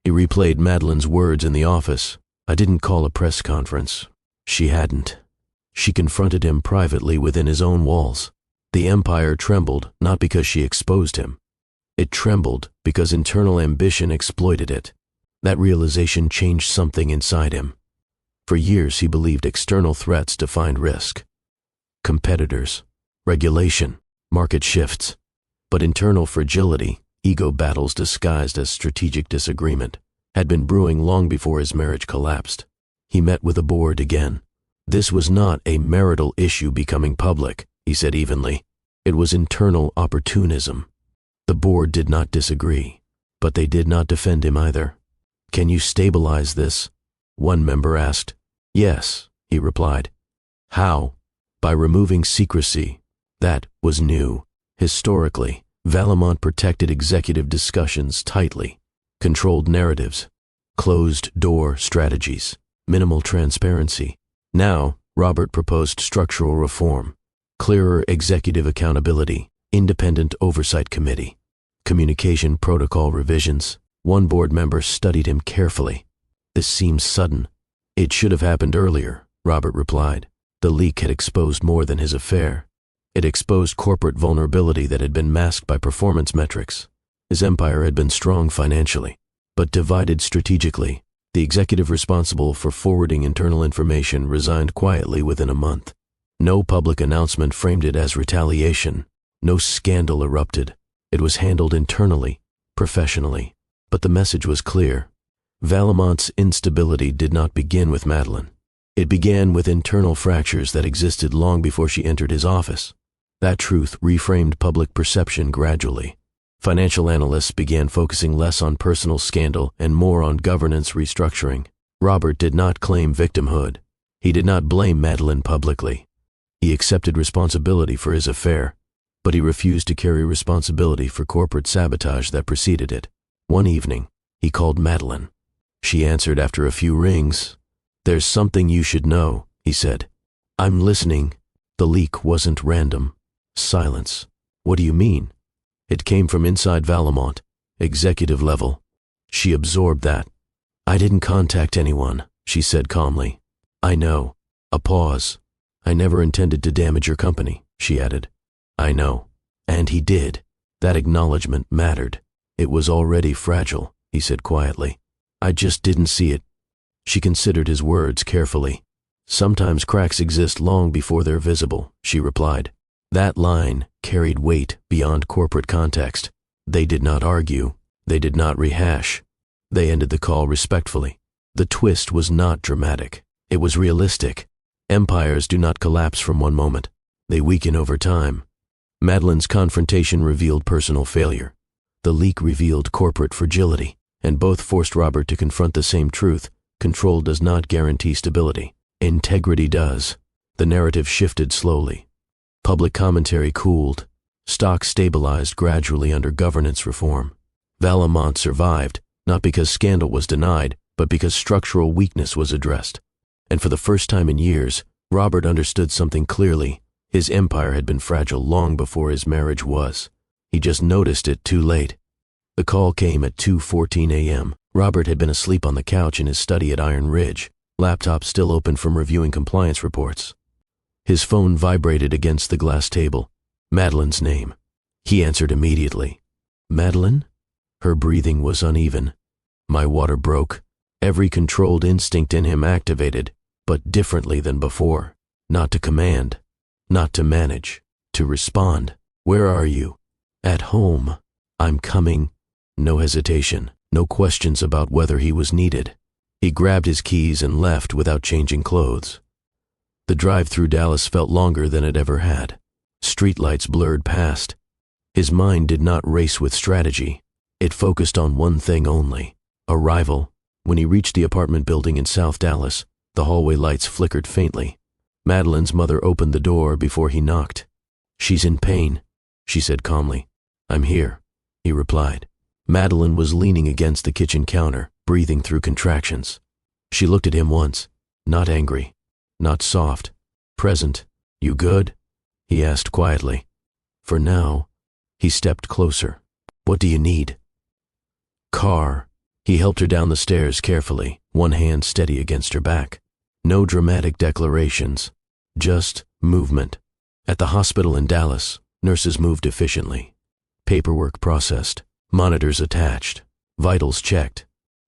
He replayed Madelyn's words in the office. I didn't call a press conference. She hadn't. She confronted him privately within his own walls. The empire trembled not because she exposed him. It trembled because internal ambition exploited it. That realization changed something inside him. For years he believed external threats defined risk. Competitors, regulation, market shifts. But internal fragility, ego battles disguised as strategic disagreement, had been brewing long before his marriage collapsed. He met with the board again. This was not a marital issue becoming public, he said evenly. It was internal opportunism. The board did not disagree, but they did not defend him either. Can you stabilize this? One member asked. Yes, he replied. How? By removing secrecy. That was new. Historically, Valemont protected executive discussions tightly, controlled narratives, closed-door strategies, minimal transparency. Now, Robert proposed structural reform, clearer executive accountability, independent oversight committee, communication protocol revisions. One board member studied him carefully. This seems sudden. It should have happened earlier, Robert replied. The leak had exposed more than his affair. It exposed corporate vulnerability that had been masked by performance metrics. His empire had been strong financially, but divided strategically. The executive responsible for forwarding internal information resigned quietly within a month. No public announcement framed it as retaliation. No scandal erupted. It was handled internally, professionally. But the message was clear. Valemont's instability did not begin with Madelyn. It began with internal fractures that existed long before she entered his office. That truth reframed public perception gradually. Financial analysts began focusing less on personal scandal and more on governance restructuring. Robert did not claim victimhood. He did not blame Madelyn publicly. He accepted responsibility for his affair, but he refused to carry responsibility for corporate sabotage that preceded it. One evening, he called Madelyn. She answered after a few rings. There's something you should know, he said. I'm listening. The leak wasn't random. Silence. What do you mean? It came from inside Valemont, executive level. She absorbed that. I didn't contact anyone, she said calmly. I know. A pause. I never intended to damage your company, she added. I know. And he did. That acknowledgement mattered. It was already fragile, he said quietly. I just didn't see it. She considered his words carefully. Sometimes cracks exist long before they're visible, she replied. That line carried weight beyond corporate context. They did not argue. They did not rehash. They ended the call respectfully. The twist was not dramatic. It was realistic. Empires do not collapse from one moment. They weaken over time. Madelyn's confrontation revealed personal failure. The leak revealed corporate fragility, and both forced Robert to confront the same truth. Control does not guarantee stability. Integrity does. The narrative shifted slowly. Public commentary cooled. Stock stabilized gradually under governance reform. Valemont survived, not because scandal was denied, but because structural weakness was addressed. And for the first time in years, Robert understood something clearly. His empire had been fragile long before his marriage was. He just noticed it too late. The call came at 2:14 a.m. Robert had been asleep on the couch in his study at Iron Ridge, laptop still open from reviewing compliance reports. His phone vibrated against the glass table. Madelyn's name. He answered immediately. Madelyn? Her breathing was uneven. My water broke. Every controlled instinct in him activated, but differently than before. Not to command, not to manage, to respond. Where are you? At home. I'm coming. No hesitation, no questions about whether he was needed. He grabbed his keys and left without changing clothes. The drive through Dallas felt longer than it ever had. Streetlights blurred past. His mind did not race with strategy. It focused on one thing only: arrival. When he reached the apartment building in South Dallas, the hallway lights flickered faintly. Madelyn's mother opened the door before he knocked. She's in pain, she said calmly. I'm here, he replied. Madelyn was leaning against the kitchen counter, breathing through contractions. She looked at him once, not angry, not soft, present. You good? He asked quietly. For now. He stepped closer. What do you need? Car. He helped her down the stairs carefully, one hand steady against her back. No dramatic declarations, just movement. At the hospital in Dallas, nurses moved efficiently. Paperwork processed, monitors attached, vitals checked.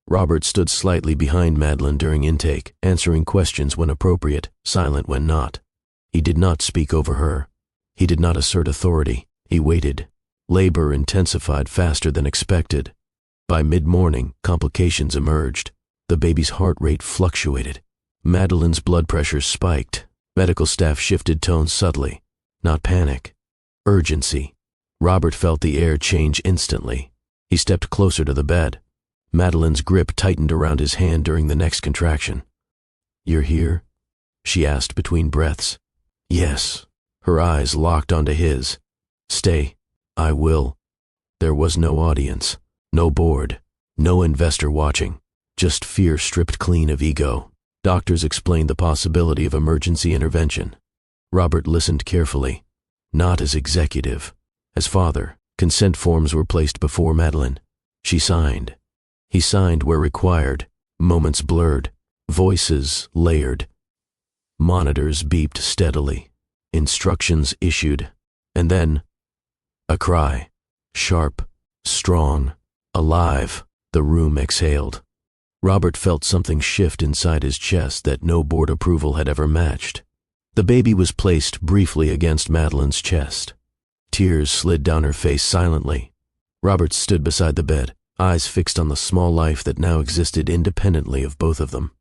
Robert stood slightly behind Madelyn during intake, answering questions when appropriate, silent when not. He did not speak over her. He did not assert authority. He waited. Labor intensified faster than expected. By mid-morning, complications emerged. The baby's heart rate fluctuated. Madelyn's blood pressure spiked. Medical staff shifted tones subtly. Not panic. Urgency. Robert felt the air change instantly. He stepped closer to the bed. Madelyn's grip tightened around his hand during the next contraction. You're here? She asked between breaths. Yes. Her eyes locked onto his. Stay. I will. There was no audience, no board, no investor watching, just fear stripped clean of ego. Doctors explained the possibility of emergency intervention. Robert listened carefully. Not as executive. As father, consent forms were placed before Madelyn. She signed. He signed where required. Moments blurred. Voices layered. Monitors beeped steadily. Instructions issued. And then, a cry. Sharp, strong, alive. The room exhaled. Robert felt something shift inside his chest that no board approval had ever matched. The baby was placed briefly against Madelyn's chest. Tears slid down her face silently. Robert stood beside the bed, eyes fixed on the small life that now existed independently of both of them.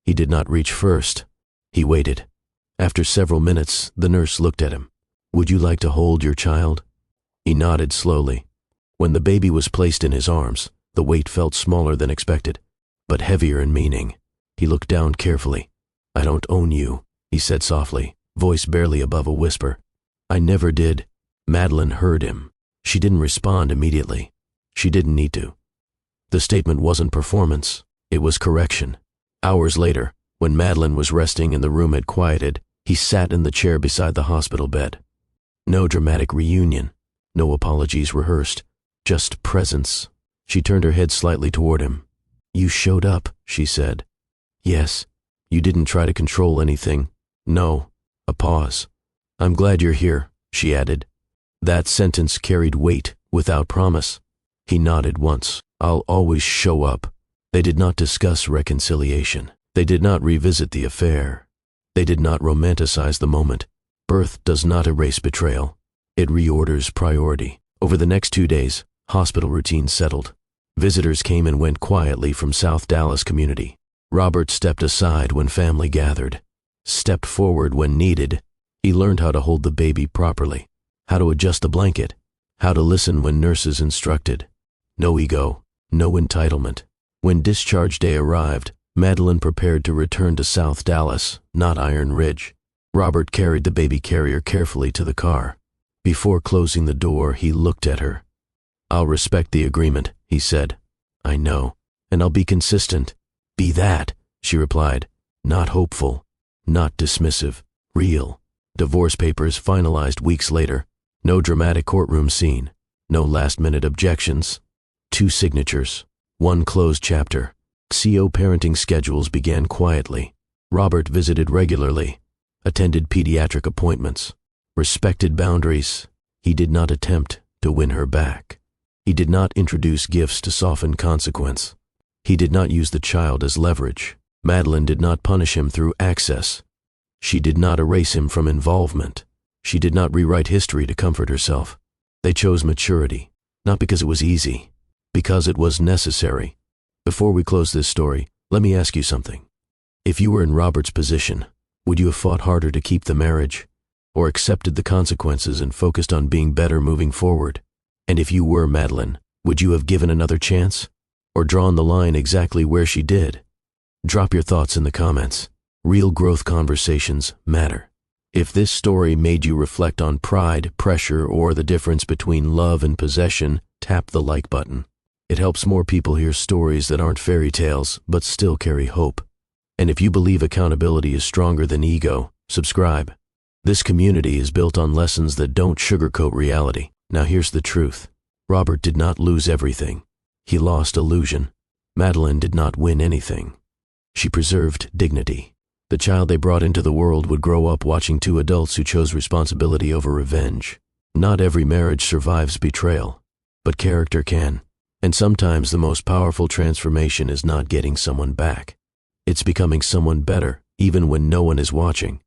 He did not reach first. He waited. After several minutes, the nurse looked at him. Would you like to hold your child? He nodded slowly. When the baby was placed in his arms, the weight felt smaller than expected, but heavier in meaning. He looked down carefully. I don't own you, he said softly, voice barely above a whisper. I never did. Madelyn heard him. She didn't respond immediately. She didn't need to. The statement wasn't performance. It was correction. Hours later, when Madelyn was resting and the room had quieted, he sat in the chair beside the hospital bed. No dramatic reunion. No apologies rehearsed. Just presence. She turned her head slightly toward him. You showed up, she said. Yes. You didn't try to control anything. No. A pause. I'm glad you're here, she added. That sentence carried weight, without promise. He nodded once. I'll always show up. They did not discuss reconciliation. They did not revisit the affair. They did not romanticize the moment. Birth does not erase betrayal. It reorders priority. Over the next 2 days, hospital routines settled. Visitors came and went quietly from South Dallas community. Robert stepped aside when family gathered, stepped forward when needed. He learned how to hold the baby properly, how to adjust the blanket, how to listen when nurses instructed. No ego, no entitlement. When discharge day arrived, Madelyn prepared to return to South Dallas, not Iron Ridge. Robert carried the baby carrier carefully to the car. Before closing the door, he looked at her. I'll respect the agreement, he said. I know, and I'll be consistent. Be that, she replied, not hopeful, not dismissive, real. Divorce papers finalized weeks later. No dramatic courtroom scene, no last-minute objections. 2 signatures, 1 closed chapter. CO parenting schedules began quietly. Robert visited regularly, attended pediatric appointments, respected boundaries. He did not attempt to win her back. He did not introduce gifts to soften consequence. He did not use the child as leverage. Madelyn did not punish him through access. She did not erase him from involvement. She did not rewrite history to comfort herself. They chose maturity, not because it was easy, because it was necessary. Before we close this story, let me ask you something. If you were in Robert's position, would you have fought harder to keep the marriage, or accepted the consequences and focused on being better moving forward? And if you were Madelyn, would you have given another chance, or drawn the line exactly where she did? Drop your thoughts in the comments. Real growth conversations matter. If this story made you reflect on pride, pressure, or the difference between love and possession, tap the like button. It helps more people hear stories that aren't fairy tales, but still carry hope. And if you believe accountability is stronger than ego, subscribe. This community is built on lessons that don't sugarcoat reality. Now here's the truth. Robert did not lose everything. He lost illusion. Madelyn did not win anything. She preserved dignity. The child they brought into the world would grow up watching 2 adults who chose responsibility over revenge. Not every marriage survives betrayal, but character can. And sometimes the most powerful transformation is not getting someone back. It's becoming someone better, even when no one is watching.